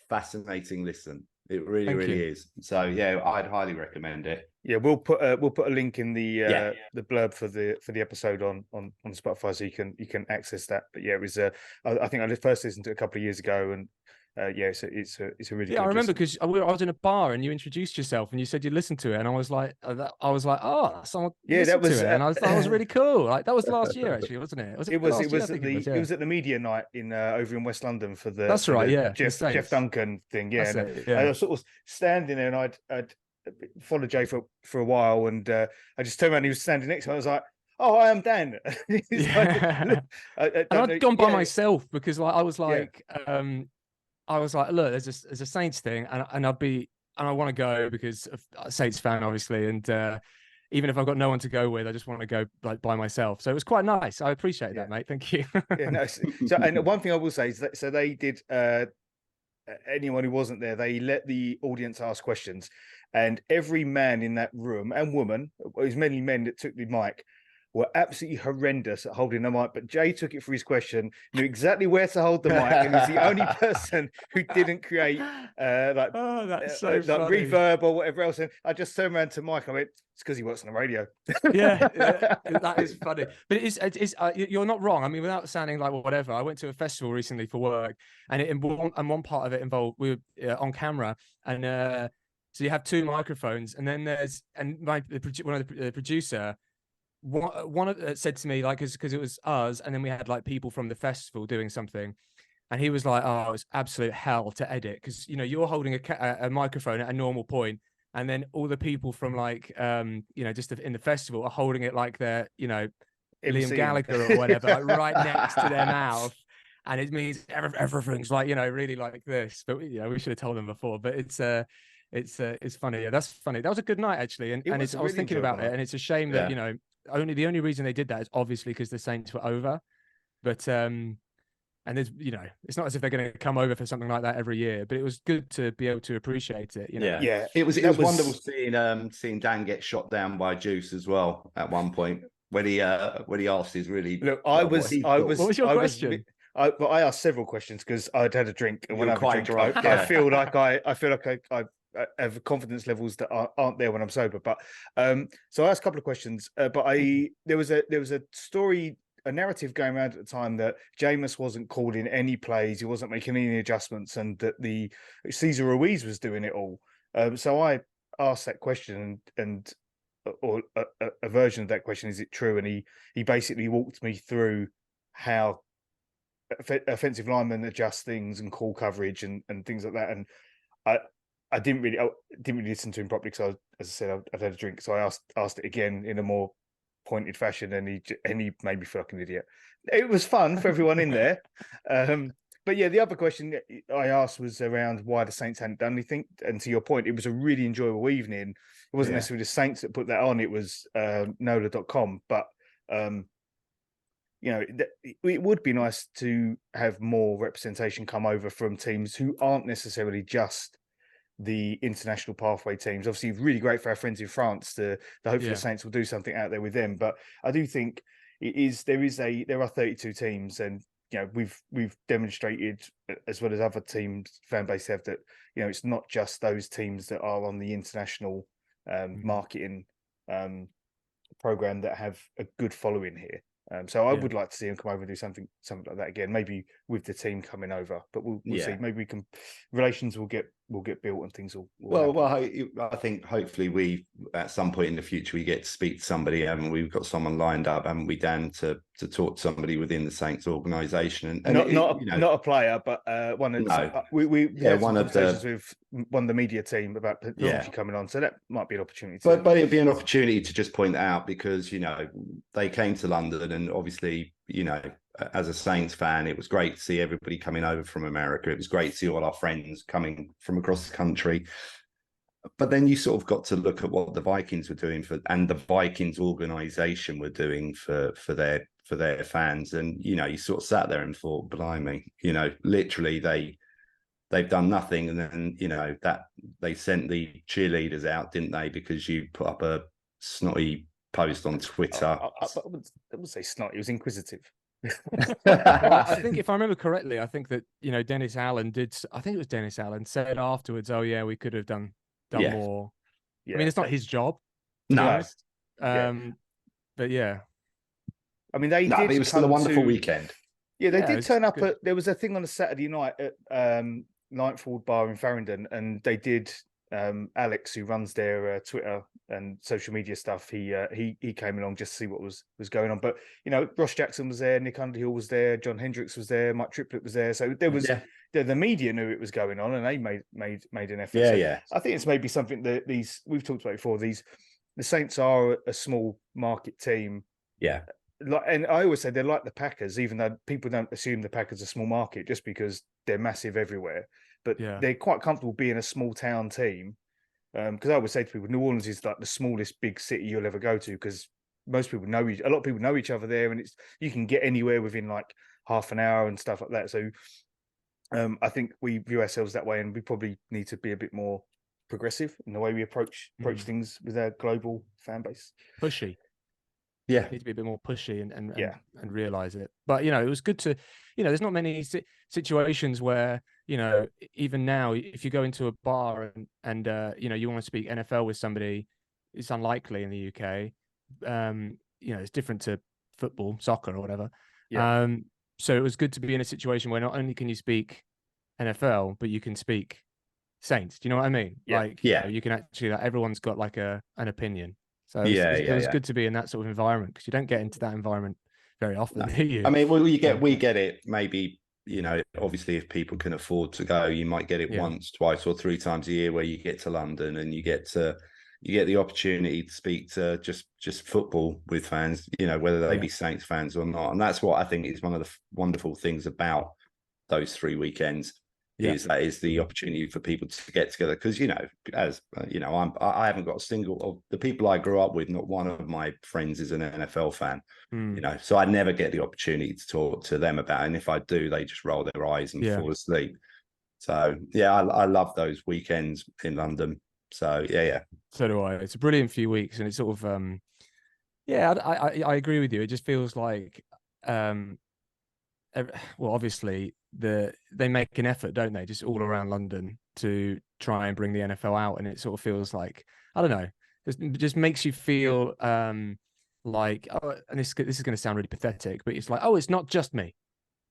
Speaker 3: fascinating listen. It really is. So yeah, I'd highly recommend it.
Speaker 1: Yeah, we'll put a link in the blurb for the episode on Spotify, so you can access that. But yeah, it was I think I first listened to it a couple of years ago, and it's a really good
Speaker 2: I remember
Speaker 1: listen.
Speaker 2: because I was in a bar and you introduced yourself and you said you listened to it, and I was like, oh, someone
Speaker 1: that was
Speaker 2: to it. And I thought it was really cool. Like that was last year actually, wasn't it?
Speaker 1: It was at the media night in over in West London for the
Speaker 2: that's right, yeah,
Speaker 1: Jeff Duncan thing, yeah.
Speaker 2: I
Speaker 1: was sort of standing there, and I'd followed Jay for a while, and I just turned around, and he was standing next to me. I was like, oh, I am Dan.
Speaker 2: And I'd gone by myself because like I was like, look, there's a Saints thing, and I want to go because of Saints fan, obviously, and even if I've got no one to go with, I just want to go like by myself. So it was quite nice. I appreciate that, mate. Thank you.
Speaker 1: So, and one thing I will say is that so they did. Anyone who wasn't there, they let the audience ask questions, and every man in that room and woman, it was many men that took the mic, were absolutely horrendous at holding the mic. But Jay took it for his question, knew exactly where to hold the mic, and was the only person who didn't create like reverb or whatever else. And I just turned around to Mike. I went, "It's because he works on the radio."
Speaker 2: That is funny. But it's you're not wrong. I mean, without sounding like whatever, I went to a festival recently for work, and one part of it involved we were on camera, and so you have two microphones, and then one of the producer. One said to me, like, because it was us, and then we had like people from the festival doing something, and he was like, "Oh, it's absolute hell to edit because you know you're holding a microphone at a normal point, and then all the people from like just in the festival are holding it like they're Liam Gallagher or whatever, like right next to their mouth, and it means everything's like really like this. But we should have told them before. But it's funny. Yeah, that's funny. That was a good night actually, and I was thinking about it, and it's a shame that the only reason they did that is obviously because the Saints were over, but and there's it's not as if they're going to come over for something like that every year, but it was good to be able to appreciate it.
Speaker 3: It was wonderful seeing Dan get shot down by Juice as well at one point when he asked his really
Speaker 1: look. What was your
Speaker 2: question?
Speaker 1: I asked several questions because I'd had a drink, and when I have a drink, I feel like I have confidence levels that aren't there when I'm sober. But so I asked a couple of questions. But there was a story, a narrative going around at the time that Jameis wasn't called in any plays, he wasn't making any adjustments, and that the Cesar Ruiz was doing it all. So I asked that question, and or a version of that question: is it true? And he basically walked me through how offensive linemen adjust things and call coverage and things like that. And I didn't really listen to him properly because as I said, I'd had a drink. So I asked it again in a more pointed fashion, and he made me feel like an idiot. It was fun for everyone in there. But yeah, the other question I asked was around why the Saints hadn't done anything. And to your point, it was a really enjoyable evening. It wasn't necessarily the Saints that put that on. It was NOLA.com. But it would be nice to have more representation come over from teams who aren't necessarily just the international pathway teams. Obviously really great for our friends in France to hopefully the Saints will do something out there with them. But I do think there are 32 teams, and we've demonstrated, as well as other teams fan base have, that it's not just those teams that are on the international marketing program that have a good following here. So I would like to see them come over and do something like that again. Maybe with the team coming over. But we'll see. Maybe relations will get built and things will
Speaker 3: well, I think hopefully we at some point in the future we get to speak to somebody, and we've got someone lined up, haven't we, Dan, to talk to somebody within the Saints organisation, and
Speaker 1: not a player, but one of we had some conversations with one of the media team about potentially coming on, so that might be an opportunity.
Speaker 3: But it'd be an opportunity to just point out, because they came to London, and obviously as a Saints fan, it was great to see everybody coming over from America. It was great to see all our friends coming from across the country. But then you sort of got to look at what the Vikings were doing and the Vikings organisation were doing for their fans. And, you sort of sat there and thought, blimey, literally they've done nothing. And then, that they sent the cheerleaders out, didn't they? Because you put up a snotty post on Twitter.
Speaker 1: I would say snotty. It was inquisitive.
Speaker 2: Well, I think if I remember correctly, I think that Dennis Allen I think it was Dennis Allen said afterwards, "Oh yeah, we could have done more." Yeah. I mean, it's not his job.
Speaker 3: No.
Speaker 2: But yeah.
Speaker 1: I mean, they did.
Speaker 3: It was still a wonderful weekend.
Speaker 1: Yeah, they did turn up. There was a thing on a Saturday night at Ninth Ward Bar in Farringdon, and they did. Alex, who runs their Twitter and social media stuff, he came along just to see what was going on. But Ross Jackson was there, Nick Underhill was there, John Hendricks was there, Mike Triplett was there. So there was the media knew it was going on, and they made an effort.
Speaker 3: Yeah.
Speaker 1: I think it's maybe something that we've talked about before. The Saints are a small market team.
Speaker 3: Yeah.
Speaker 1: And I always say they're like the Packers, even though people don't assume the Packers are a small market just because they're massive everywhere. But they're quite comfortable being a small town team. Because I always say to people, New Orleans is like the smallest big city you'll ever go to, because most people a lot of people know each other there, and you can get anywhere within like half an hour and stuff like that. So I think we view ourselves that way, and we probably need to be a bit more progressive in the way we approach things with our global fan base.
Speaker 2: Pushy.
Speaker 3: Yeah,
Speaker 2: need to be a bit more pushy and realize it. But it was good to, there's not many situations where even now, if you go into a bar and you want to speak NFL with somebody, it's unlikely in the UK. It's different to football, soccer, or whatever. Yeah. So it was good to be in a situation where not only can you speak NFL, but you can speak Saints. Do you know what I mean?
Speaker 3: Yeah.
Speaker 2: You can actually, everyone's got like an opinion. So it was good to be in that sort of environment, because you don't get into that environment very often, do you?
Speaker 3: I mean, we get it. Maybe, obviously if people can afford to go, you might get it once, twice, or three times a year, where you get to London and you get the opportunity to speak to just football with fans, whether they be Saints fans or not. And that's what I think is one of the wonderful things about those 3 weekends. Is the opportunity for people to get together, because I haven't got a single of the people I grew up with, not one of my friends is an NFL fan. So I never get the opportunity to talk to them about it, and if I do, they just roll their eyes and fall asleep. So I love those weekends in London. So
Speaker 2: so do I. It's a brilliant few weeks, and it's sort of I agree with you. It just feels like obviously they make an effort, don't they, just all around London to try and bring the NFL out, and it sort of feels like, I don't know, it just makes you feel like, and this is going to sound really pathetic, but it's like, it's not just me,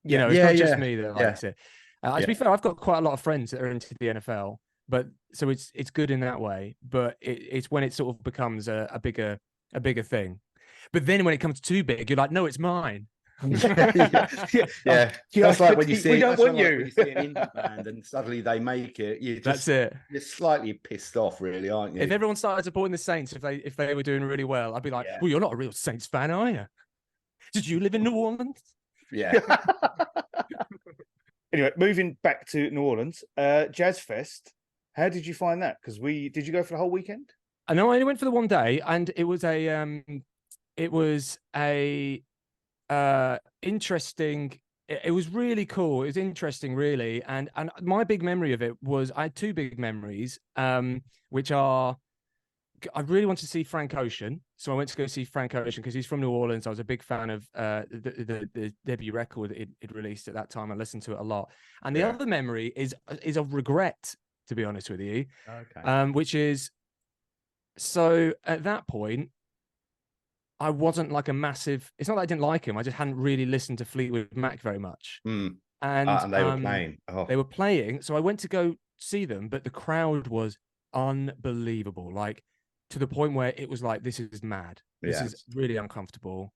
Speaker 2: it's not just me that likes it. To be fair, I've got quite a lot of friends that are into the NFL, but so it's good in that way, but it's when it sort of becomes a bigger thing. But then when it comes too big, you're like, no, it's mine.
Speaker 3: That's like when you see an indie band and suddenly they make it. You're slightly pissed off, really, aren't you?
Speaker 2: If everyone started supporting the Saints, if they were doing really well, I'd be like, well, you're not a real Saints fan, are you? Did you live in New Orleans?
Speaker 3: Yeah.
Speaker 1: Anyway, moving back to New Orleans, Jazz Fest. How did you find that? Because did you go for the whole weekend?
Speaker 2: I know I only went for the one day, and it was interesting. It was really cool. It was interesting, really. And my big memory of it was, I had two big memories, which are, I really wanted to see Frank Ocean. So I went to go see Frank Ocean because he's from New Orleans. I was a big fan of the debut record it released at that time. I listened to it a lot. And the other memory is a regret, to be honest with you.
Speaker 3: Okay.
Speaker 2: Which is, so at that point, I wasn't like a massive, it's not that I didn't like him, I just hadn't really listened to Fleetwood Mac very much. And
Speaker 3: and they were playing.
Speaker 2: They were playing. So I went to go see them, but the crowd was unbelievable. Like, to the point where it was like, this is mad. This is really uncomfortable.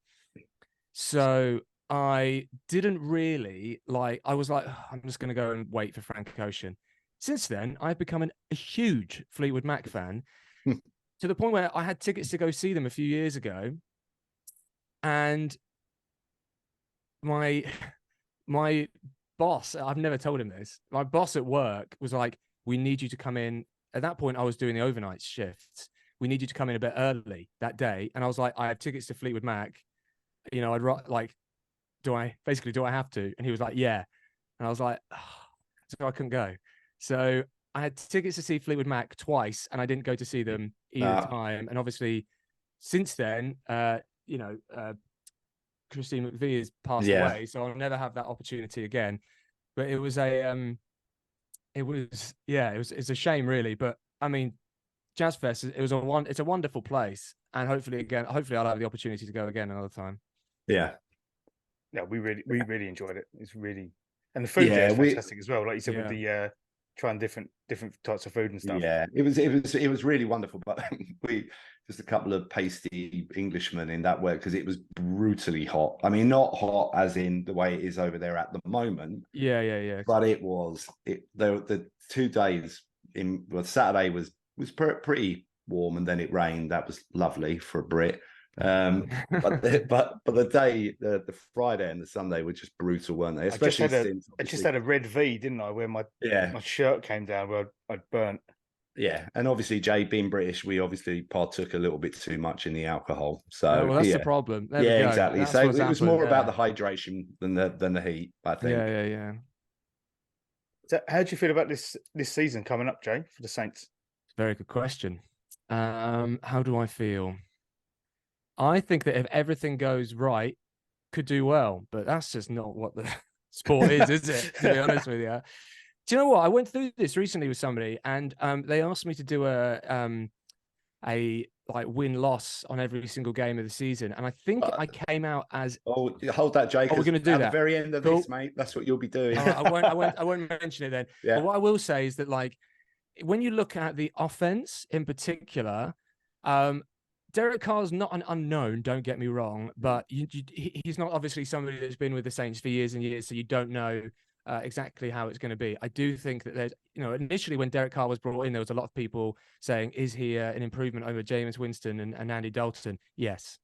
Speaker 2: So I didn't really like, I was like, I'm just going to go and wait for Frank Ocean. Since then, I've become a huge Fleetwood Mac fan to the point where I had tickets to go see them a few years ago. And my boss, I've never told him this, my boss at work was like, we need you to come in. At that point, I was doing the overnight shifts. We need you to come in a bit early that day. And I was like, I have tickets to Fleetwood Mac. You know, do I have to? And he was like, yeah. And I was like, oh. So I couldn't go. So I had tickets to see Fleetwood Mac twice, and I didn't go to see them either time. And obviously, since then, Christine McVie has passed away, so I'll never have that opportunity again. But it was it's a shame, really. But I mean, Jazz Fest, it's a wonderful place, and hopefully I'll have the opportunity to go again another time.
Speaker 1: Yeah, we really enjoyed it. It's really, and the food there is fantastic as well. Like you said, with the trying different types of food and stuff.
Speaker 3: Yeah, it was really wonderful. But we just a couple of pasty Englishmen in that work, because it was brutally hot. I mean, not hot as in the way it is over there at the moment.
Speaker 2: Yeah.
Speaker 3: But the 2 days Saturday was pretty warm, and then it rained. That was lovely for a Brit. But the Friday and the Sunday were just brutal, weren't they? Especially
Speaker 1: I just had a red V, didn't I? Where my shirt came down, where I'd burnt.
Speaker 3: Yeah, and obviously, Jay, being British, we obviously partook a little bit too much in the alcohol. So
Speaker 2: that's the problem.
Speaker 3: Exactly.
Speaker 2: That's
Speaker 3: so it was more about the hydration than the heat, I think.
Speaker 2: Yeah.
Speaker 1: So how do you feel about this season coming up, Jay, for the Saints?
Speaker 2: Very good question. How do I feel? I think that if everything goes right, could do well, but that's just not what the sport is it? To be honest with you. Do you know what? I went through this recently with somebody, and they asked me to do a win-loss on every single game of the season, and I think I came out as
Speaker 3: hold that, Jake.
Speaker 2: We're going to do that
Speaker 3: at the very end of this, mate. That's what you'll be doing.
Speaker 2: I won't mention it then. Yeah. But what I will say is that, like, when you look at the offense in particular, Derek Carr's not an unknown, don't get me wrong, but he's not obviously somebody that's been with the Saints for years and years, so you don't know exactly how it's going to be. I do think that there's, initially when Derek Carr was brought in, there was a lot of people saying, is he an improvement over Jameis Winston and Andy Dalton? Yes.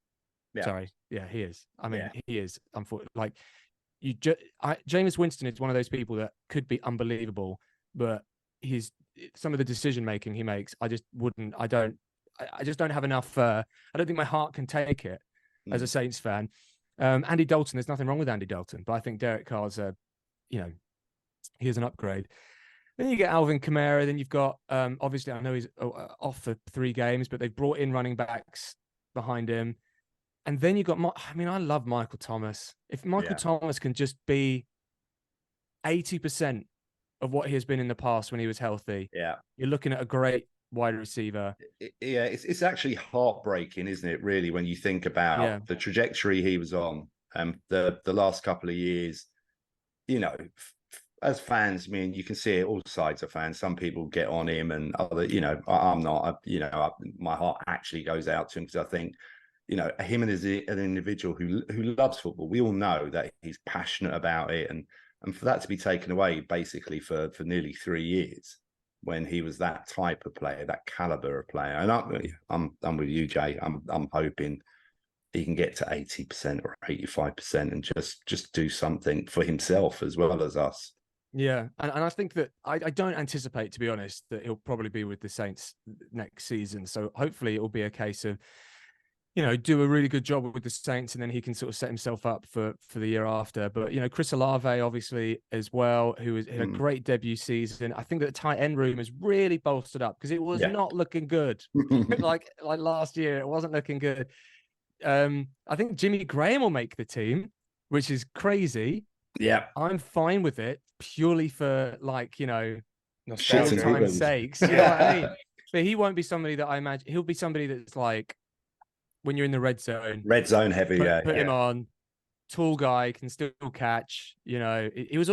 Speaker 2: Yeah. Sorry. Yeah, he is. I mean, he is, unfortunately. Like, Jameis Winston is one of those people that could be unbelievable, but some of the decision making he makes, I just don't have enough. I don't think my heart can take it as a Saints fan. Andy Dalton, there's nothing wrong with Andy Dalton, but I think Derek Carr's he is an upgrade. Then you get Alvin Kamara. Then you've got, obviously, I know he's off for 3 games, but they've brought in running backs behind him. And then you've got, I love Michael Thomas. If Michael Thomas can just be 80% of what he has been in the past when he was healthy, you're looking at a great wide receiver.
Speaker 3: It's actually heartbreaking, isn't it, really, when you think about the trajectory he was on the last couple of years. As fans, I mean, you can see it, all sides of fans. Some people get on him, and other, I'm not. My heart actually goes out to him, because I think, him as an individual who loves football. We all know that he's passionate about it, and for that to be taken away basically for nearly 3 years, when he was that type of player, that caliber of player. And I'm with you, Jay. I'm hoping he can get to 80% or 85% and just do something for himself as well as us.
Speaker 2: Yeah, and I think that I don't anticipate, to be honest, that he'll probably be with the Saints next season. So hopefully it will be a case of, do a really good job with the Saints, and then he can sort of set himself up for the year after. But, Chris Olave, obviously, as well, who had a great debut season. I think that the tight end room has really bolstered up, because it was not looking good. like last year, it wasn't looking good. I think Jimmy Graham will make the team, which is crazy.
Speaker 3: Yeah.
Speaker 2: I'm fine with it, purely for,
Speaker 3: Shit
Speaker 2: time's sakes. You know what I mean? But he won't be somebody that I imagine. He'll be somebody that's like, when you're in the red zone
Speaker 3: heavy,
Speaker 2: put him on, tall guy, can still catch. You know, he's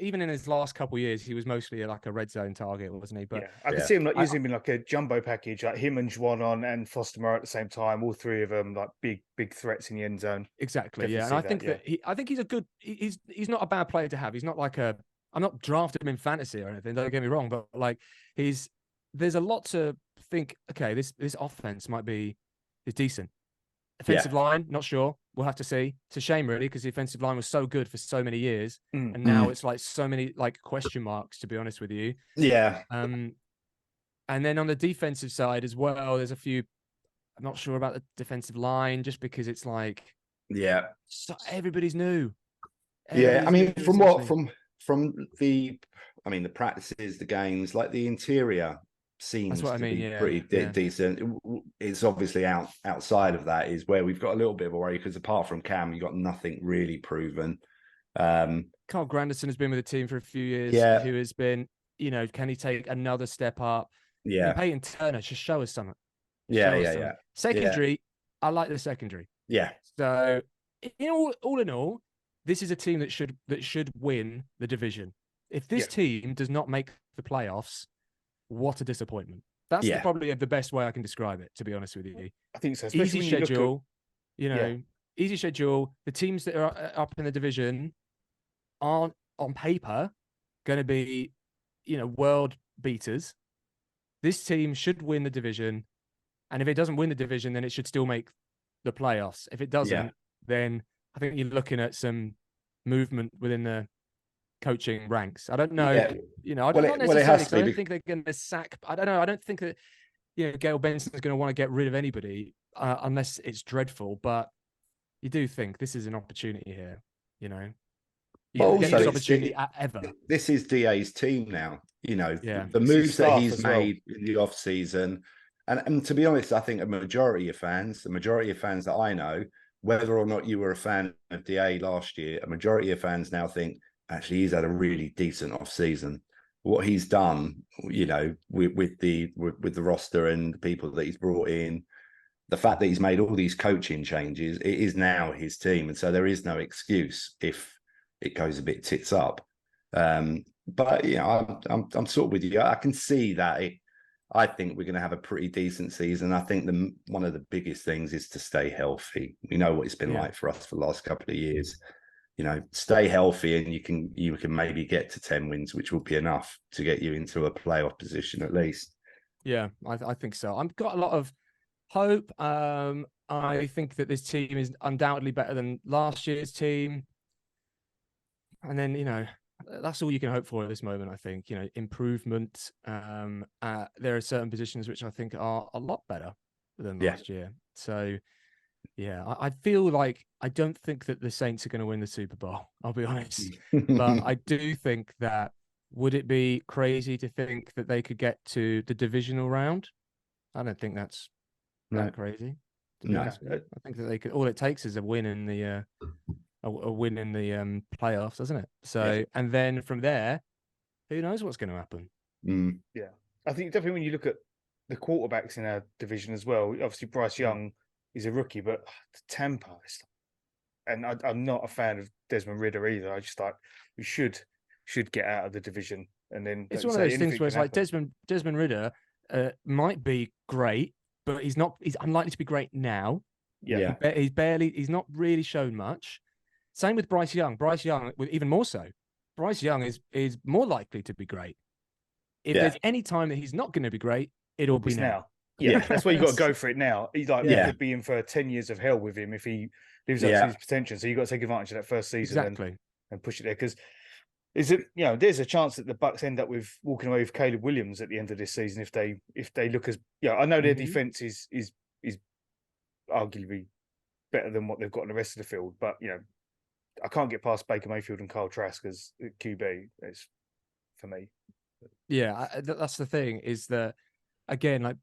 Speaker 2: even in his last couple of years, he was mostly like a red zone target, wasn't he? But
Speaker 1: I could see him like using him in like a jumbo package, like him and Juan on and Foster Moreau at the same time. All three of them like big threats in the end zone.
Speaker 2: Exactly.
Speaker 1: Definitely
Speaker 2: And I think that I think he's a good. He's not a bad player to have. He's not like a. I'm not drafting him in fantasy or anything. Don't get me wrong, but like there's a lot to think. Okay, this offense is decent. Offensive line, not sure. We'll have to see. It's a shame, really, because the offensive line was so good for so many years, and now it's like so many like question marks. To be honest with you, And then on the defensive side as well, there's a few. I'm not sure about the defensive line, just because it's like, so everybody's new.
Speaker 3: I mean, from the practices, the games, like the interior seems to be pretty decent. It's obviously outside of that is where we've got a little bit of a worry, because apart from Cam, you've got nothing really proven.
Speaker 2: Carl Granderson has been with the team for a few years. Who has been, you know, can he take another step up? And Peyton Turner, just show us something. Secondary, I like the secondary. So all in all, this is a team that should win the division. If this team does not make the playoffs, what a disappointment. That's probably the best way I can describe it, to be honest with you.
Speaker 1: I think so.
Speaker 2: Easy schedule, easy schedule. The teams that are up in the division aren't on paper going to be, you know, world beaters. This team should win the division. And if it doesn't win the division, then it should still make the playoffs. If it doesn't, then I think you're looking at some movement within the coaching ranks. I don't know. You know, I don't necessarily. I don't think they're going to sack. I don't know. I don't think that, you know, Gail Benson's going to want to get rid of anybody unless it's dreadful. But you do think this is an opportunity here. You know, get this opportunity ever.
Speaker 3: This is DA's team now. You know, the moves that he's made in the off season. And to be honest, I think the majority of fans that I know, whether or not you were a fan of DA last year, a majority of fans now think, actually, he's had a really decent off season. What he's done, you know, with the roster and the people that he's brought in, the fact that he's made all these coaching changes, it is now his team, and so there is no excuse if it goes a bit tits up. But you know, I'm sort of with you. I can see that. I think we're going to have a pretty decent season. I think one of the biggest things is to stay healthy. We know what it's been like for us for the last couple of years. You know, stay healthy, and you can maybe get to 10 wins, which will be enough to get you into a playoff position at least.
Speaker 2: Yeah, I think so. I've got a lot of hope. I think that this team is undoubtedly better than last year's team. And then, you know, that's all you can hope for at this moment, I think. You know, improvement. There are certain positions which I think are a lot better than last year. So, yeah, I feel like I don't think that the Saints are going to win the Super Bowl, I'll be honest. But I do think that, would it be crazy to think that they could get to the divisional round? I don't think that's that crazy. I think that they could. All it takes is a win in the playoffs, doesn't it? So, and then from there, who knows what's going to happen?
Speaker 1: Yeah, I think definitely when you look at the quarterbacks in our division as well, obviously Bryce Young is a rookie, but Tampa, and I'm not a fan of Desmond Ridder either. I just thought we should get out of the division, and then
Speaker 2: it's one of those things where it's like Desmond Ridder might be great, but he's unlikely to be great now. He's not really shown much. Same with Bryce Young. Bryce Young, even more so. Bryce Young is more likely to be great. If there's any time that he's not going to be great, it'll be now.
Speaker 1: Yeah, that's why you got to go for it now. He's like, could be in for 10 years of hell with him if he lives up to his potential. So you got to take advantage of that first season and push it there. Because there's a chance that the Bucs end up with walking away with Caleb Williams at the end of this season if they look as I know their defense is arguably better than what they've got in the rest of the field, but you know, I can't get past Baker Mayfield and Kyle Trask as QB. It's for me.
Speaker 2: Yeah, that's the thing. Is that again, like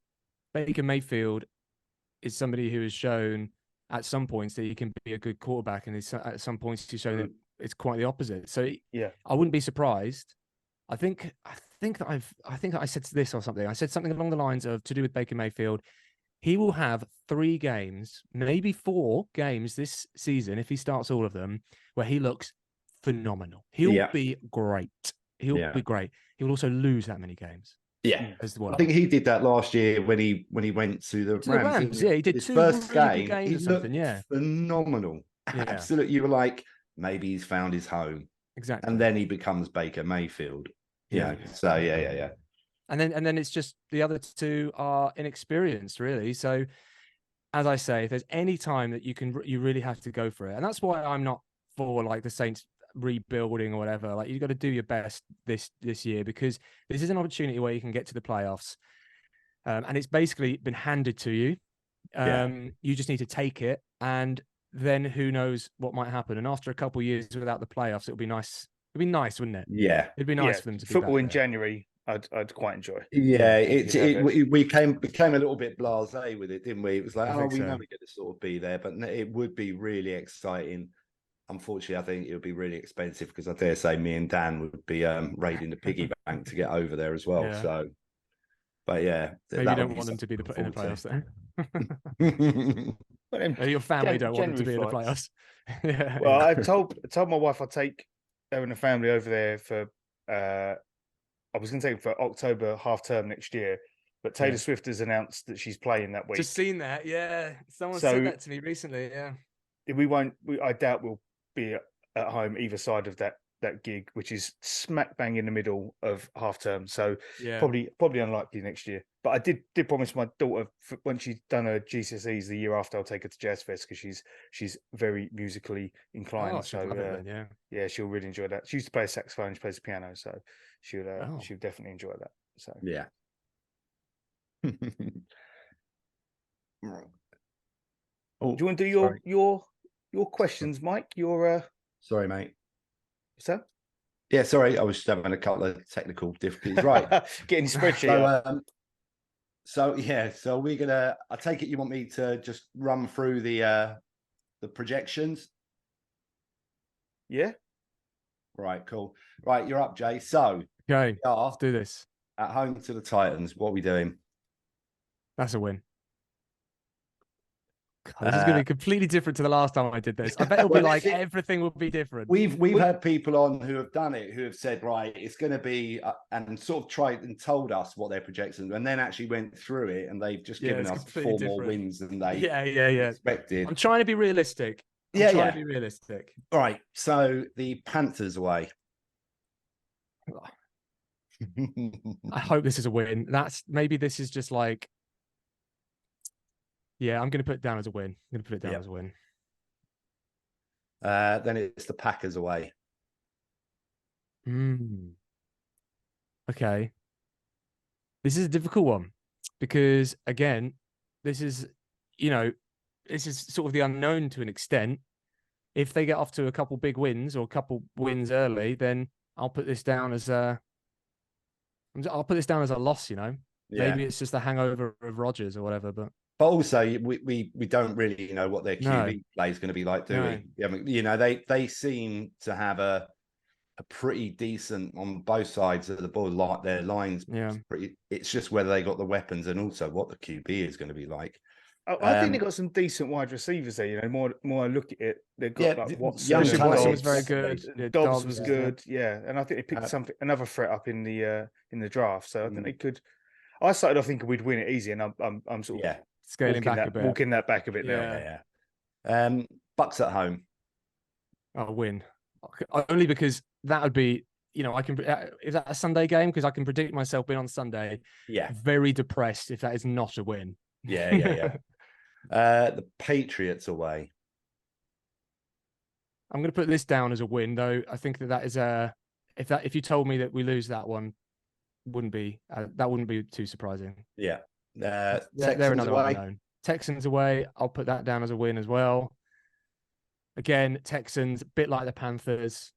Speaker 2: Baker Mayfield is somebody who has shown at some points that he can be a good quarterback, and at some points he's shown that it's quite the opposite. So I wouldn't be surprised. I think that I said this or something. I said something along the lines of to do with Baker Mayfield. he will have 3 games, maybe 4 games this season, if he starts all of them, where he looks phenomenal. He'll be great. He'll be great. He will also lose that many games.
Speaker 3: Yeah,
Speaker 2: as well.
Speaker 3: I think he did that last year when he went to the Rams.
Speaker 2: Yeah, he did
Speaker 3: his
Speaker 2: 2
Speaker 3: first
Speaker 2: really
Speaker 3: game.
Speaker 2: good games
Speaker 3: He
Speaker 2: or something.
Speaker 3: looked phenomenal.
Speaker 2: Yeah.
Speaker 3: Absolutely, you were like, maybe he's found his home.
Speaker 2: Exactly.
Speaker 3: And then he becomes Baker Mayfield. Yeah. So yeah.
Speaker 2: And then it's just the other 2 are inexperienced, really. So as I say, if there's any time that you really have to go for it, and that's why I'm not for like the Saints rebuilding or whatever. Like, you've got to do your best this year, because this is an opportunity where you can get to the playoffs, and it's basically been handed to you. You just need to take it, and then who knows what might happen. And after a couple of years without the playoffs, it'll be nice. It'd be nice, wouldn't it?
Speaker 3: Yeah,
Speaker 2: it'd be nice for them to be
Speaker 1: football
Speaker 2: back
Speaker 1: in
Speaker 2: there.
Speaker 1: January. I'd quite enjoy.
Speaker 3: We became a little bit blasé with it, didn't we? It was like, we know we're going to sort of be there, but it would be really exciting. Unfortunately, I think it would be really expensive, because I dare say me and Dan would be raiding the piggy bank to get over there as well.
Speaker 2: Yeah.
Speaker 3: So, but yeah,
Speaker 2: maybe you don't want them to be in the playoffs then. Your family don't want them to be in the playoffs.
Speaker 1: Yeah. Well, I told my wife I'd take her and the family over there for. I was going to take them for October half term next year, but Taylor Swift has announced that she's playing that week.
Speaker 2: Just seen that, yeah. Someone said that to me recently, yeah.
Speaker 1: I doubt we'll be at home either side of that gig, which is smack bang in the middle of half term. So probably unlikely next year. But I did promise my daughter, when she's done her GCSEs the year after, I'll take her to Jazz Fest, because she's very musically inclined.
Speaker 2: Oh, she'll love it then,
Speaker 1: yeah, she'll really enjoy that. She used to play saxophone, she plays the piano, so she'll definitely enjoy that. So
Speaker 3: yeah.
Speaker 1: Do you want to do your questions, Mike?
Speaker 3: Sorry, mate.
Speaker 1: What's that?
Speaker 3: Yeah, sorry, I was just having a couple of technical difficulties. Right,
Speaker 1: getting spreadsheet.
Speaker 3: So we're gonna. I take it you want me to just run through the projections.
Speaker 1: Yeah.
Speaker 3: Right. Cool. Right, you're up, Jay. So
Speaker 2: okay, let's do this.
Speaker 3: At home to the Titans. What are we doing?
Speaker 2: That's a win. God, this is going to be completely different to the last time I did this. I bet it'll be like everything will be different.
Speaker 3: We've had people on who have done it, who have said, right, it's going to be, and sort of tried and told us what their projections, and then actually went through it, and they've just given us 4 more wins than they expected.
Speaker 2: I'm trying to be realistic. I'm trying to be realistic.
Speaker 3: All right, so the Panthers away.
Speaker 2: I hope this is a win. Maybe this is just like. Yeah, I'm going to put it down as a win. As a win.
Speaker 3: Then it's the Packers away.
Speaker 2: Okay. This is a difficult one, because, again, this is sort of the unknown to an extent. If they get off to a couple big wins or a couple wins early, then I'll put this down as a loss, Maybe it's just the hangover of Rodgers or whatever, but
Speaker 3: also we don't really know what their QB play is going to be like, do we? They seem to have a pretty decent on both sides of the ball. Like their lines, pretty. It's just whether they got the weapons and also what the QB is going to be like.
Speaker 1: I think they've got some decent wide receivers there. More I look at it, they've got like Watson.
Speaker 2: Watson was very good.
Speaker 1: Dobbs was good. Yeah, and I think they picked another threat up in the draft. So I think they could. I started off thinking we'd win it easy, and I'm sort of
Speaker 2: scaling back a bit,
Speaker 1: walking that back a bit
Speaker 3: now. Yeah. Bucks at home.
Speaker 2: I'll win only because that would be. I can. Is that a Sunday game? Because I can predict myself being on Sunday.
Speaker 3: Yeah.
Speaker 2: Very depressed if that is not a win.
Speaker 3: Yeah. The Patriots away.
Speaker 2: I'm going to put this down as a win, though. I think that is if you told me that we lose that one, wouldn't be too surprising.
Speaker 3: Yeah.
Speaker 2: They're
Speaker 3: Texans
Speaker 2: another
Speaker 3: away.
Speaker 2: unknown. Texans away. I'll put that down as a win as well. Again, Texans, a bit like the Panthers.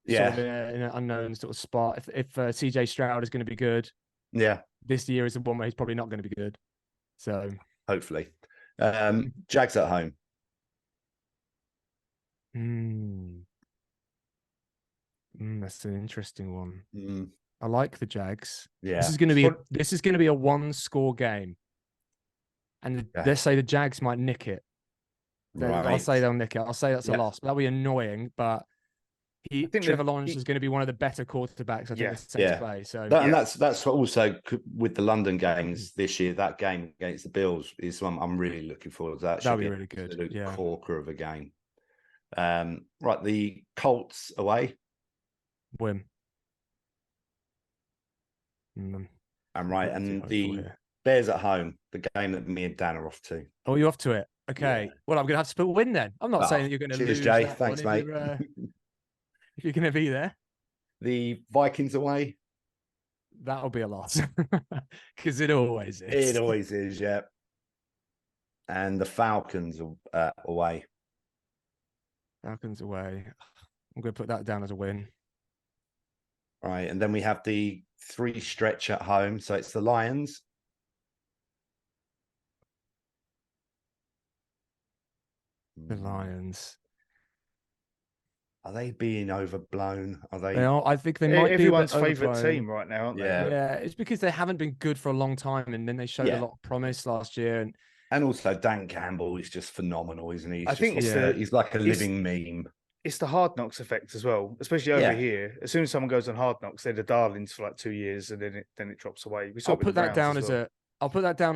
Speaker 3: Yeah.
Speaker 2: Sort of in an unknown sort of spot. If CJ Stroud is going to be good, this year is the one where he's probably not going to be good. So
Speaker 3: hopefully. Jags at home.
Speaker 2: That's an interesting one. I like the Jags.
Speaker 3: Yeah.
Speaker 2: This is going to be a 1-score game. and let's say the Jags might nick it.
Speaker 3: Right.
Speaker 2: I'll say they'll nick it. I'll say that's a loss. That'll be annoying, but Trevor Lawrence is going to be one of the better quarterbacks I think the Saints play. So
Speaker 3: and that's what also with the London games this year. That game against the Bills is one I'm really looking forward to. That'll
Speaker 2: be really good.
Speaker 3: Corker of a game. Right, the Colts away.
Speaker 2: Win.
Speaker 3: And the Bears at home. The game that me and Dan are off to.
Speaker 2: Oh, you're off to it. Okay. Yeah. Well, I'm going to have to put a win then. I'm not saying that you're going to lose.
Speaker 3: Jay. Thanks, mate.
Speaker 2: If you're going to be there.
Speaker 3: The Vikings away.
Speaker 2: That'll be a loss. Because it always is.
Speaker 3: It always is, yeah. And the Falcons away.
Speaker 2: Falcons away. I'm going to put that down as a win.
Speaker 3: Right. And then we have the 3 stretch at home. So it's the Lions.
Speaker 2: The Lions.
Speaker 3: Are they being overblown? Are they?
Speaker 2: They are. I think they might be
Speaker 1: everyone's favourite team right now, aren't they?
Speaker 2: Yeah, it's because they haven't been good for a long time, and then they showed a lot of promise last year.
Speaker 3: And also Dan Campbell is just phenomenal, isn't he?
Speaker 1: He's
Speaker 3: like a living meme.
Speaker 1: It's the Hard Knocks effect as well, especially over here. As soon as someone goes on Hard Knocks, they're the darlings for like 2 years, and then it drops away.
Speaker 2: I'll put that down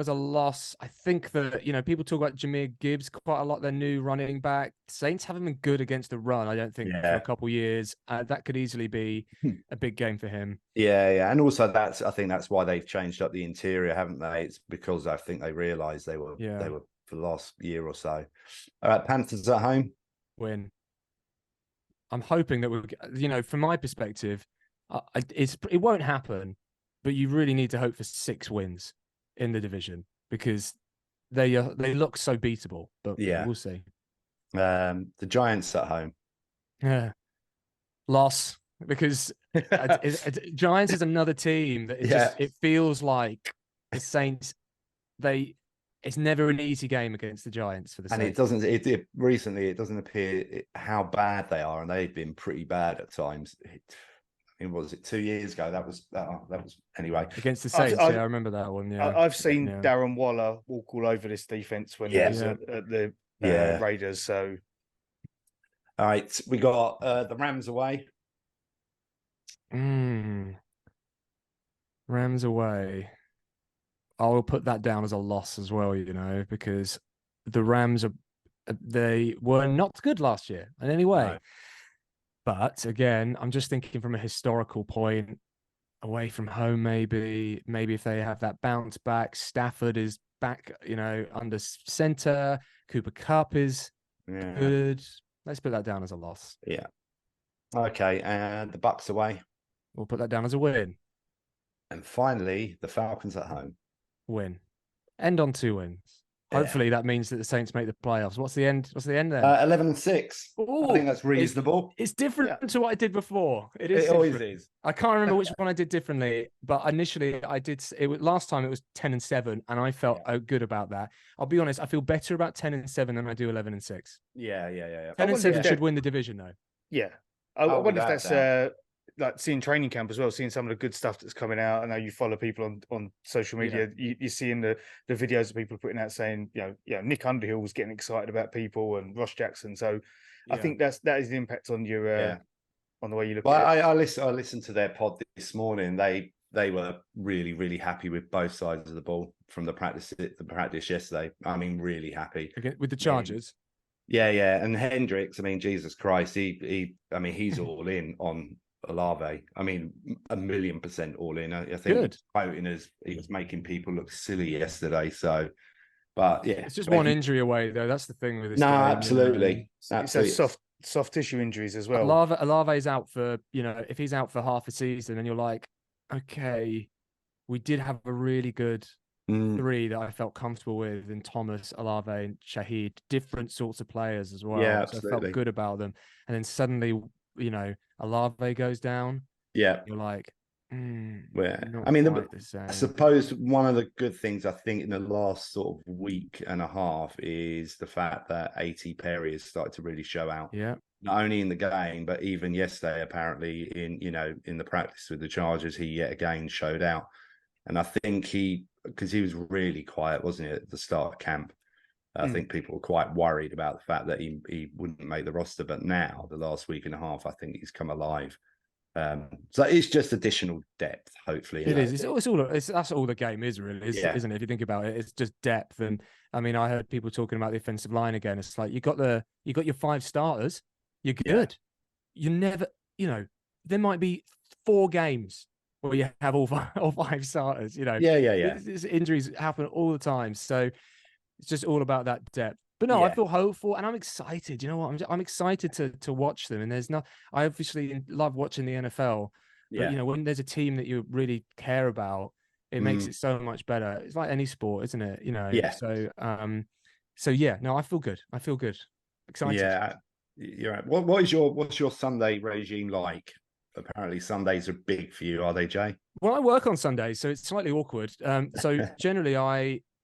Speaker 2: as a loss. I think that, people talk about Jahmyr Gibbs quite a lot, their new running back. Saints haven't been good against the run, I don't think, for a couple of years. That could easily be a big game for him. Yeah.
Speaker 3: And also I think that's why they've changed up the interior, haven't they? It's because I think they realised they were for the last year or so. All right, Panthers at home.
Speaker 2: Win. I'm hoping that from my perspective, it won't happen, but you really need to hope for 6 wins in the division because they look so beatable, but we'll see.
Speaker 3: The Giants at home.
Speaker 2: Yeah. Loss, because Giants is another team that it feels like the Saints, it's never an easy game against the Giants for the Saints.
Speaker 3: And recently it doesn't appear how bad they are, and they've been pretty bad at times. Was it 2 years ago? That was anyway
Speaker 2: against the Saints. I remember that one. Yeah,
Speaker 1: I've seen Darren Waller walk all over this defense when he was at the Raiders. So,
Speaker 3: all right, we got the Rams away.
Speaker 2: Rams away. I'll put that down as a loss as well. Because the Rams they were not good last year in any way. No. But again, I'm just thinking from a historical point, away from home, maybe if they have that bounce back, Stafford is back, under center, Cooper Kupp is good. Let's put that down as a loss.
Speaker 3: Yeah. Okay, and the Bucks away.
Speaker 2: We'll put that down as a win.
Speaker 3: And finally, the Falcons at home.
Speaker 2: Win. End on 2 wins. Hopefully that means that the Saints make the playoffs. What's the end there?
Speaker 3: 11-6. I think that's reasonable.
Speaker 2: It's different to what I did before.
Speaker 3: It always is.
Speaker 2: I can't remember which one I did differently, but initially I did. Last time it was 10-7, and I felt good about that. I'll be honest. I feel better about 10-7 than I do 11-6.
Speaker 3: Yeah.
Speaker 2: 10-7 should win the division, though.
Speaker 1: Yeah. I wonder if that's like seeing training camp as well, seeing some of the good stuff that's coming out. I know you follow people on social media. You're seeing the videos that people are putting out saying, Nick Underhill was getting excited about people and Ross Jackson. So I think that is the impact on your on the way you look at it.
Speaker 3: I listened to their pod this morning. They were really, really happy with both sides of the ball from the practice yesterday. I mean, really happy
Speaker 2: with the Chargers.
Speaker 3: Yeah. And Hendricks, I mean, Jesus Christ, he's all in on Olave. I mean, 1,000,000% all in. I think quoting as he was making people look silly yesterday. So, but yeah,
Speaker 2: it's just one injury away though. That's the thing with this.
Speaker 3: No, absolutely.
Speaker 1: It's soft tissue injuries as well.
Speaker 2: Olave's out for if he's out for half a season, then you're like, okay, we did have a really good 3 that I felt comfortable with in Thomas, Olave, and Shaheed. Different sorts of players as well.
Speaker 3: Yeah,
Speaker 2: absolutely. So I felt good about them, and then suddenly, Olave goes down.
Speaker 3: Yeah.
Speaker 2: You're like,
Speaker 3: I suppose one of the good things I think in the last sort of week and a half is the fact that A.T. Perry has started to really show out.
Speaker 2: Yeah.
Speaker 3: Not only in the game, but even yesterday, apparently in the practice with the Chargers, he yet again showed out. And I think because he was really quiet, wasn't he, at the start of camp? I think people were quite worried about the fact that he wouldn't make the roster, but now the last week and a half, I think he's come alive. So it's just additional depth, hopefully.
Speaker 2: It is. That's all the game is, really, isn't it? If you think about it, it's just depth. And I mean, I heard people talking about the offensive line again. It's like you got your 5 starters. You're good. You never, there might be 4 games where you have all 5 starters. Injuries happen all the time, so it's just all about that depth. But no, I feel hopeful and I'm excited. You know what? I'm excited to watch them. And I obviously love watching the NFL, but when there's a team that you really care about, it makes it so much better. It's like any sport, isn't it? So I feel good. Excited.
Speaker 3: Yeah, you're right. What's your Sunday regime like? Apparently Sundays are big for you, are they, Jay?
Speaker 2: Well, I work on Sundays, so it's slightly awkward. So generally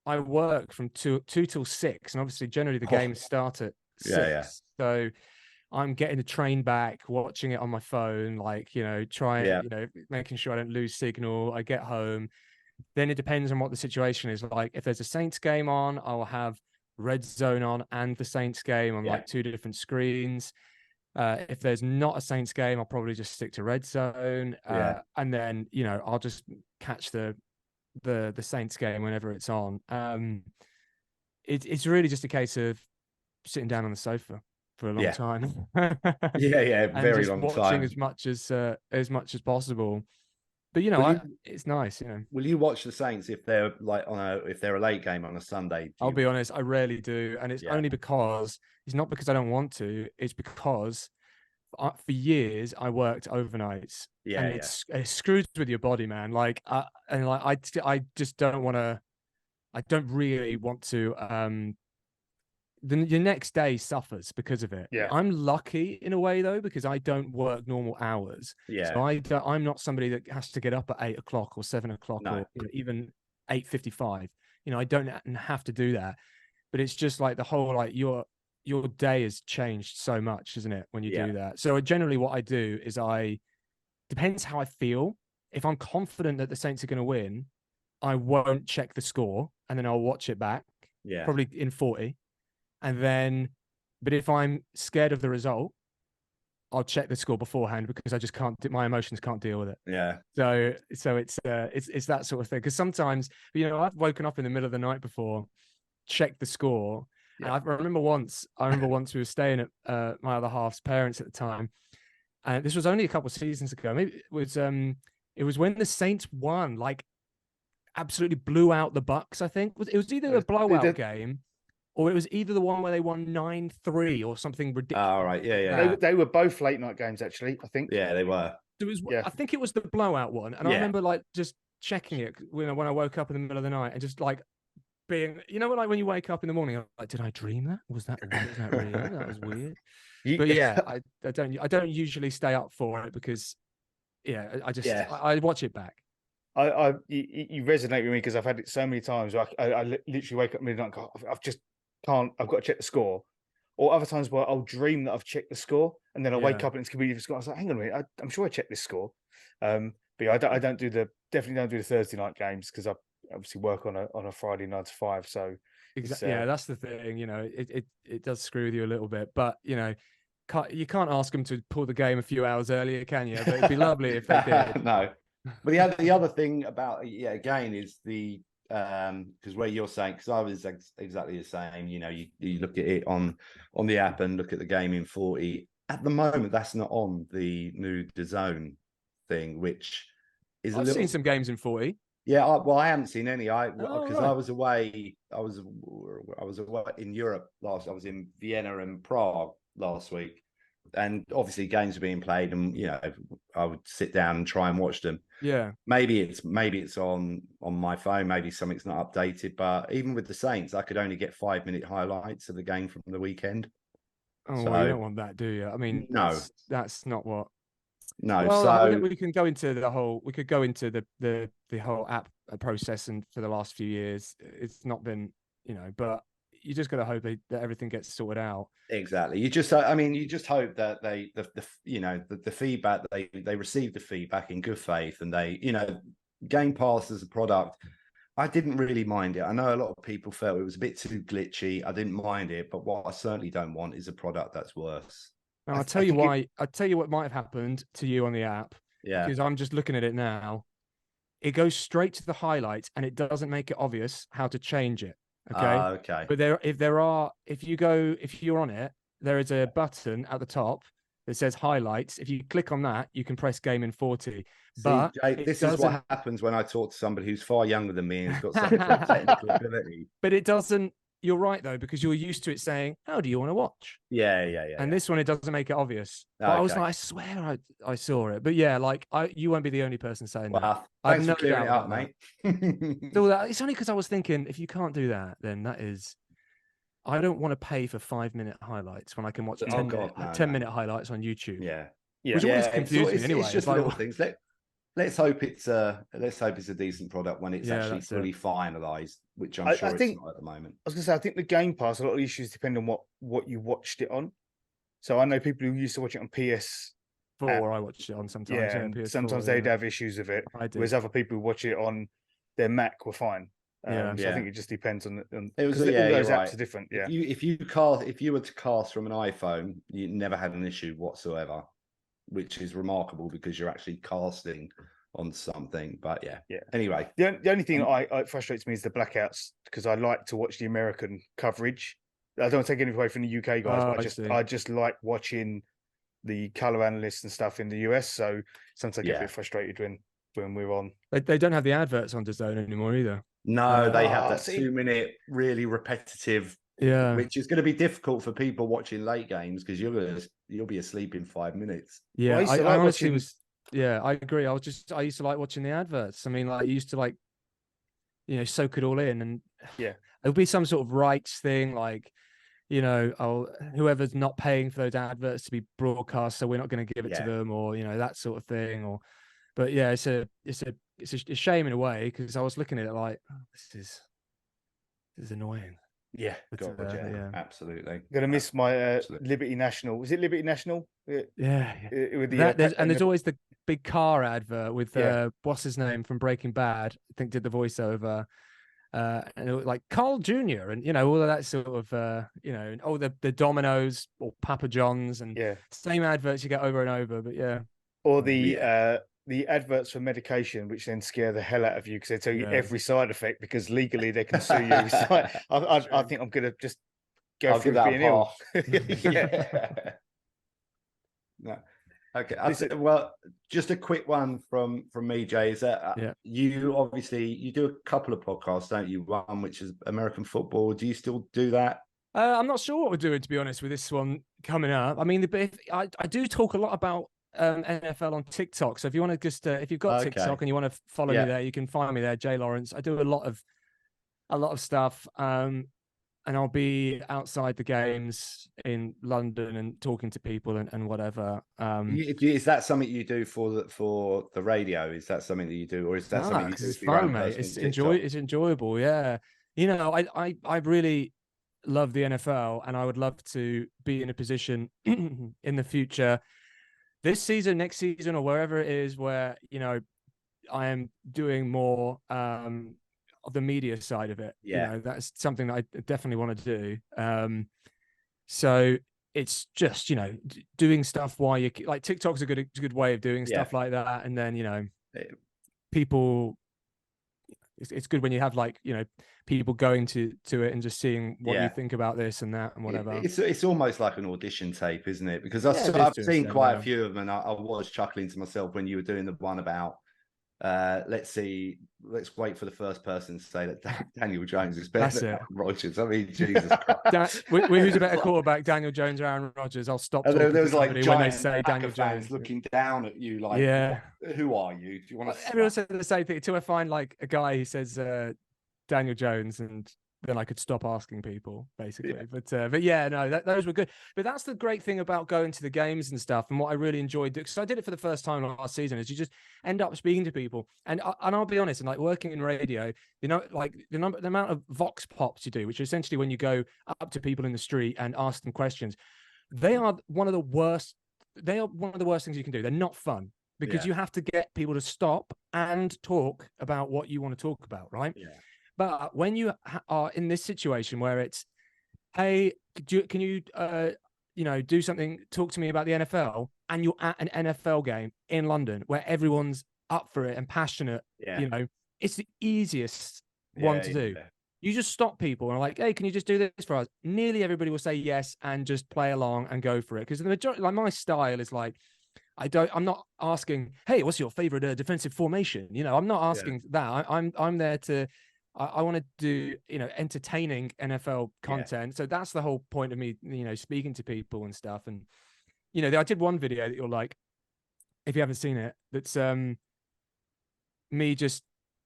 Speaker 2: I work from 2 till 6, and obviously generally the games start at 6. So I'm getting the train back, watching it on my phone, making sure I don't lose signal. I get home. Then it depends on what the situation is. Like if there's a Saints game on, I'll have Red Zone on and the Saints game on like 2 different screens. If there's not a Saints game, I'll probably just stick to Red Zone. And then, I'll just catch the Saints game whenever it's on. It's really just a case of sitting down on the sofa for a long time.
Speaker 3: Very long
Speaker 2: watching
Speaker 3: time,
Speaker 2: as much as possible. But it's nice.
Speaker 3: Will you watch the Saints if they're if they're a late game on a Sunday?
Speaker 2: I'll be honest, I rarely do, and it's only because it's not because I don't want to. It's because for years I worked overnights. It screws with your body, man. I just don't want to. I don't really want to. Your next day suffers because of it. I'm lucky in a way though, because I don't work normal hours. So I'm not somebody that has to get up at 8 o'clock or 7 o'clock or even 8:55. I don't have to do that. But it's just like the whole your day has changed so much, isn't it, when you do that? So generally what I do is depends how I feel. If I'm confident that the Saints are going to win, I won't check the score and then I'll watch it back, probably in 40. And then, but if I'm scared of the result, I'll check the score beforehand because I just can't. My emotions can't deal with it. So it's that sort of thing. Because sometimes, I've woken up in the middle of the night before, checked the score. And I remember once we were staying at my other half's parents at the time, and this was only a couple of seasons ago. Maybe it was when the Saints won, absolutely blew out the Bucks. I think it was either a blowout game. Or it was either the one where they won 9-3 or something ridiculous.
Speaker 3: Oh, right.
Speaker 1: They were both late night games, actually, I think.
Speaker 3: Yeah, they were.
Speaker 2: I think it was the blowout one. And I remember just checking it when I woke up in the middle of the night and just being, when you wake up in the morning, I'm like, did I dream that? Was that real? That was weird. But I don't usually stay up for it because, I watch it back.
Speaker 1: You resonate with me because I've had it so many times. I literally wake up midnight and go, I've got to check the score. Or other times where I'll dream that I've checked the score and then I wake up and it's completely different score. I was like, hang on a minute, I'm sure I checked this score. But I definitely don't do the Thursday night games because I obviously work on a Friday 9 to 5. So
Speaker 2: exactly, that's the thing. It does screw with you a little bit, but you can't ask them to pull the game a few hours earlier, can you? But it'd be lovely if they did.
Speaker 3: No. But the other thing about again is the because where you're saying, because I was exactly the same. You look at it on the app and look at the game in 40. At the moment, that's not on the new DAZN thing, which is
Speaker 2: I've seen some games in 40.
Speaker 3: Yeah, I haven't seen any. I was away. I was away in Europe last. I was in Vienna and Prague last week. And obviously games are being played and I would sit down and try and watch them. Maybe it's on my phone, maybe something's not updated, but even with the Saints I could only get 5-minute highlights of the game from the weekend.
Speaker 2: You don't want that, do you? I mean,
Speaker 3: no,
Speaker 2: that's not what.
Speaker 3: No,
Speaker 2: well,
Speaker 3: so
Speaker 2: we can go into the whole. We could go into the whole app process, and for the last few years, it's not been, but you just got to hope that everything gets sorted out.
Speaker 3: Exactly. You just hope that the feedback they receive the feedback in good faith, and they, Game Pass as a product, I didn't really mind it. I know a lot of people felt it was a bit too glitchy. I didn't mind it, but what I certainly don't want is a product that's worse.
Speaker 2: Now, I'll tell you why. I'll tell you what might have happened to you on the app.
Speaker 3: Yeah.
Speaker 2: Because I'm just looking at it now. It goes straight to the highlights and it doesn't make it obvious how to change it. Okay.
Speaker 3: Okay.
Speaker 2: But if you're on it, there is a button at the top that says highlights. If you click on that, you can press game in 40.
Speaker 3: See, Jay, this is what happens when I talk to somebody who's far younger than me and has got some technical ability.
Speaker 2: But it doesn't. You're right though, because you're used to it saying, "How do you want to watch?"
Speaker 3: Yeah.
Speaker 2: And this one, it doesn't make it obvious. But I was like, I swear I saw it. But yeah, like you won't be the only person saying that.
Speaker 3: Thanks for clearing it up, mate.
Speaker 2: So it's only because I was thinking, if you can't do that, then that is. I don't want to pay for 5-minute highlights when I can watch 10-minute highlights on YouTube.
Speaker 3: Yeah.
Speaker 2: Which always confuses me anyway.
Speaker 3: It's just little things. Let's hope it's a decent product when it's actually fully finalized, which I'm sure it's not at the moment.
Speaker 1: I was gonna say, I think the Game Pass, a lot of the issues depend on what you watched it on. So I know people who used to watch it on PS4.
Speaker 2: I watched it on sometimes.
Speaker 1: Yeah, and sometimes they'd have issues with it. Whereas other people who watch it on their Mac were fine. So I think it just depends on
Speaker 3: because
Speaker 1: all those apps are different. Yeah.
Speaker 3: If you were to cast from an iPhone, you never had an issue whatsoever, which is remarkable because you're actually casting on something. But yeah. Anyway,
Speaker 1: the only thing that frustrates me is the blackouts, because I like to watch the American coverage. I don't take anything away from the UK guys, but I just like watching the color analysts and stuff in the US. So sometimes I get a bit frustrated when we're on.
Speaker 2: They don't have the adverts on DAZN anymore either.
Speaker 3: No, they have that 2-minute, really repetitive. Yeah, which is going to be difficult for people watching late games because you'll be asleep in 5 minutes.
Speaker 2: Yeah, I honestly was. Yeah, I agree. I used to like watching the adverts. I mean, like I used to like, soak it all in, and it'll be some sort of rights thing, like, whoever's not paying for those adverts to be broadcast, so we're not going to give it to them, or that sort of thing. But yeah, it's a shame in a way, because I was looking at it like, this is annoying.
Speaker 3: Yeah, absolutely.
Speaker 1: I'm gonna miss my Liberty National. Was it Liberty National?
Speaker 2: Yeah.
Speaker 1: With
Speaker 2: there's always the big car advert with what's his name from Breaking Bad. I think did the voiceover, and it was like Carl Jr. and all of that sort of the Domino's or Papa John's and same adverts you get over and over. But
Speaker 1: or the adverts for medication, which then scare the hell out of you because they tell you every side effect, because legally they can sue you. So I think I'm going to just go through being ill.
Speaker 3: No. Okay. Well, just a quick one from me, Jay, is that you do a couple of podcasts, don't you? One which is American football. Do you still do that?
Speaker 2: I'm not sure what we're doing, to be honest, with this one coming up. I mean, I do talk a lot about NFL on TikTok. So if you want to just if you've got TikTok and you want to follow me there, you can find me there, Jay Lawrence. I do a lot of stuff, and I'll be outside the games in London and talking to people and whatever.
Speaker 3: Is that something you do for the radio? Is that something that you do, or is that something you do?
Speaker 2: It's fun, mate. It's enjoyable. Yeah, I really love the NFL, and I would love to be in a position in the future, this season, next season, or wherever it is, where I am doing more of the media side of it. That's something that I definitely want to do. So it's just doing stuff while you like TikTok's a good way of doing stuff like that, and then people. It's good when you have people going to it and just seeing what you think about this and that and whatever.
Speaker 3: It's almost like an audition tape, isn't it? Because I've seen quite a few of them, and I was chuckling to myself when you were doing the one about let's wait for the first person to say that Daniel Jones is better than Aaron Rodgers. I mean, Jesus Christ.
Speaker 2: Who's a better quarterback, Daniel Jones or Aaron Rodgers? I'll stop.
Speaker 3: There was like
Speaker 2: when they say Daniel Jones
Speaker 3: looking down at you like, who are you? Do you want to?
Speaker 2: Everyone said the same thing until I find like a guy who says Daniel Jones, and then I could stop asking people, basically. But yeah, no, those were good. But that's the great thing about going to the games and stuff, and what I really enjoyed, because I did it for the first time last season, is you just end up speaking to people. And I'll be honest, and like working in radio, like the amount of vox pops you do, which is essentially when you go up to people in the street and ask them questions, they are one of the worst things you can do. They're not fun, because you have to get people to stop and talk about what you want to talk about, right?
Speaker 3: Yeah.
Speaker 2: But when you are in this situation where it's, hey, can you do something, talk to me about the NFL, and you're at an NFL game in London where everyone's up for it and passionate, it's the easiest one to do. You just stop people and are like, hey, can you just do this for us? Nearly everybody will say yes and just play along and go for it. Because the majority, like my style is like, I'm not asking, hey, what's your favorite defensive formation? I'm not asking that. I'm there to, I want to do, entertaining NFL content. So that's the whole point of me, speaking to people and stuff. And, I did one video that you'll like, if you haven't seen it, that's me just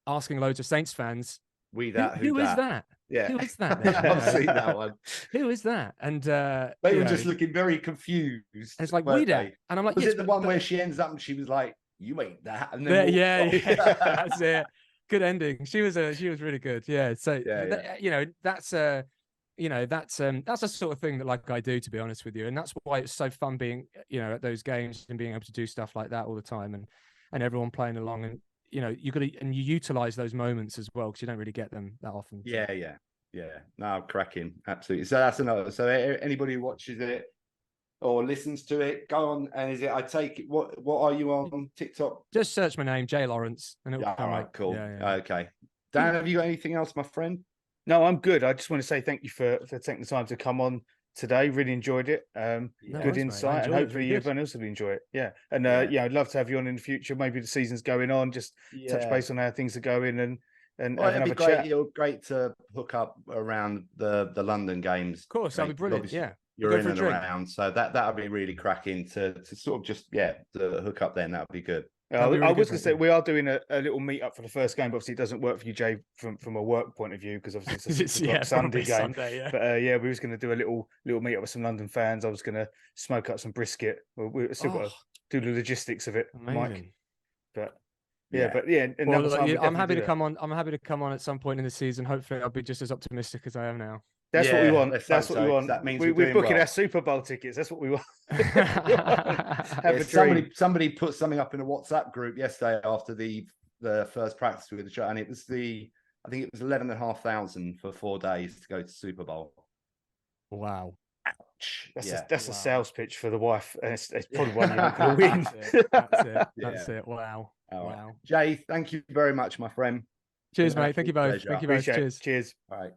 Speaker 2: asking loads of Saints fans, who is that?
Speaker 3: Yeah.
Speaker 2: Who is that?
Speaker 3: I've seen that one.
Speaker 2: Who is that? And
Speaker 3: they were just looking very confused.
Speaker 2: And it's like, we that. And I'm like,
Speaker 3: was it the one where she ends up and she was like, you ain't that? And then
Speaker 2: that's it. Good ending. She was really good. Yeah. So that's a sort of thing that like I do, to be honest with you. And that's why it's so fun being, at those games and being able to do stuff like that all the time and everyone playing along. And you utilize those moments as well, because you don't really get them that often.
Speaker 3: Yeah. No, cracking, absolutely. So that's another. So anybody who watches it or listens to it, go on. And I take it. What are you on TikTok?
Speaker 2: Just search my name, Jay Lawrence, and it'll come
Speaker 3: all right,
Speaker 2: up.
Speaker 3: cool.
Speaker 2: Yeah.
Speaker 3: Okay, Dan, have you got anything else, my friend?
Speaker 1: No, I'm good. I just want to say thank you for taking the time to come on today. Really enjoyed it. Good insight, and hopefully everyone else will enjoy it. Yeah, and I'd love to have you on in the future. Maybe the season's going on, just touch base on how things are going and have another chat.
Speaker 3: You're great to hook up around the London games.
Speaker 2: Of course, that'd be brilliant.
Speaker 3: Obviously,
Speaker 2: yeah,
Speaker 3: you're in and around, so that would be really cracking to sort of just to hook up. Then that would be good.
Speaker 1: I was going to say we are doing a little meet up for the first game. But obviously, it doesn't work for you, Jay, from a work point of view, because obviously it's a 6 o'clock Sunday game. But we was going to do a little meet up with some London fans. I was going to smoke up some brisket. We've still got to do the logistics of it,
Speaker 2: amazing.
Speaker 1: Mike. But I'm
Speaker 2: happy to come on. I'm happy to come on at some point in the season. Hopefully, I'll be just as optimistic as I am now.
Speaker 1: That's what we want. That's what we want.
Speaker 3: That means
Speaker 1: we're booking our Super Bowl tickets. That's what we want.
Speaker 3: Somebody put something up in a WhatsApp group yesterday after the first practice with the show, and it was I think it was 11,500 for 4 days to go to Super Bowl.
Speaker 2: Wow.
Speaker 3: Ouch.
Speaker 1: That's a sales pitch for the wife, and it's probably one you're not going to win.
Speaker 2: That's it. Wow.
Speaker 3: Wow. Jay, thank you very much, my friend.
Speaker 2: Cheers, mate. Thank you both. Thank you both. Cheers.
Speaker 1: Cheers.
Speaker 3: All right.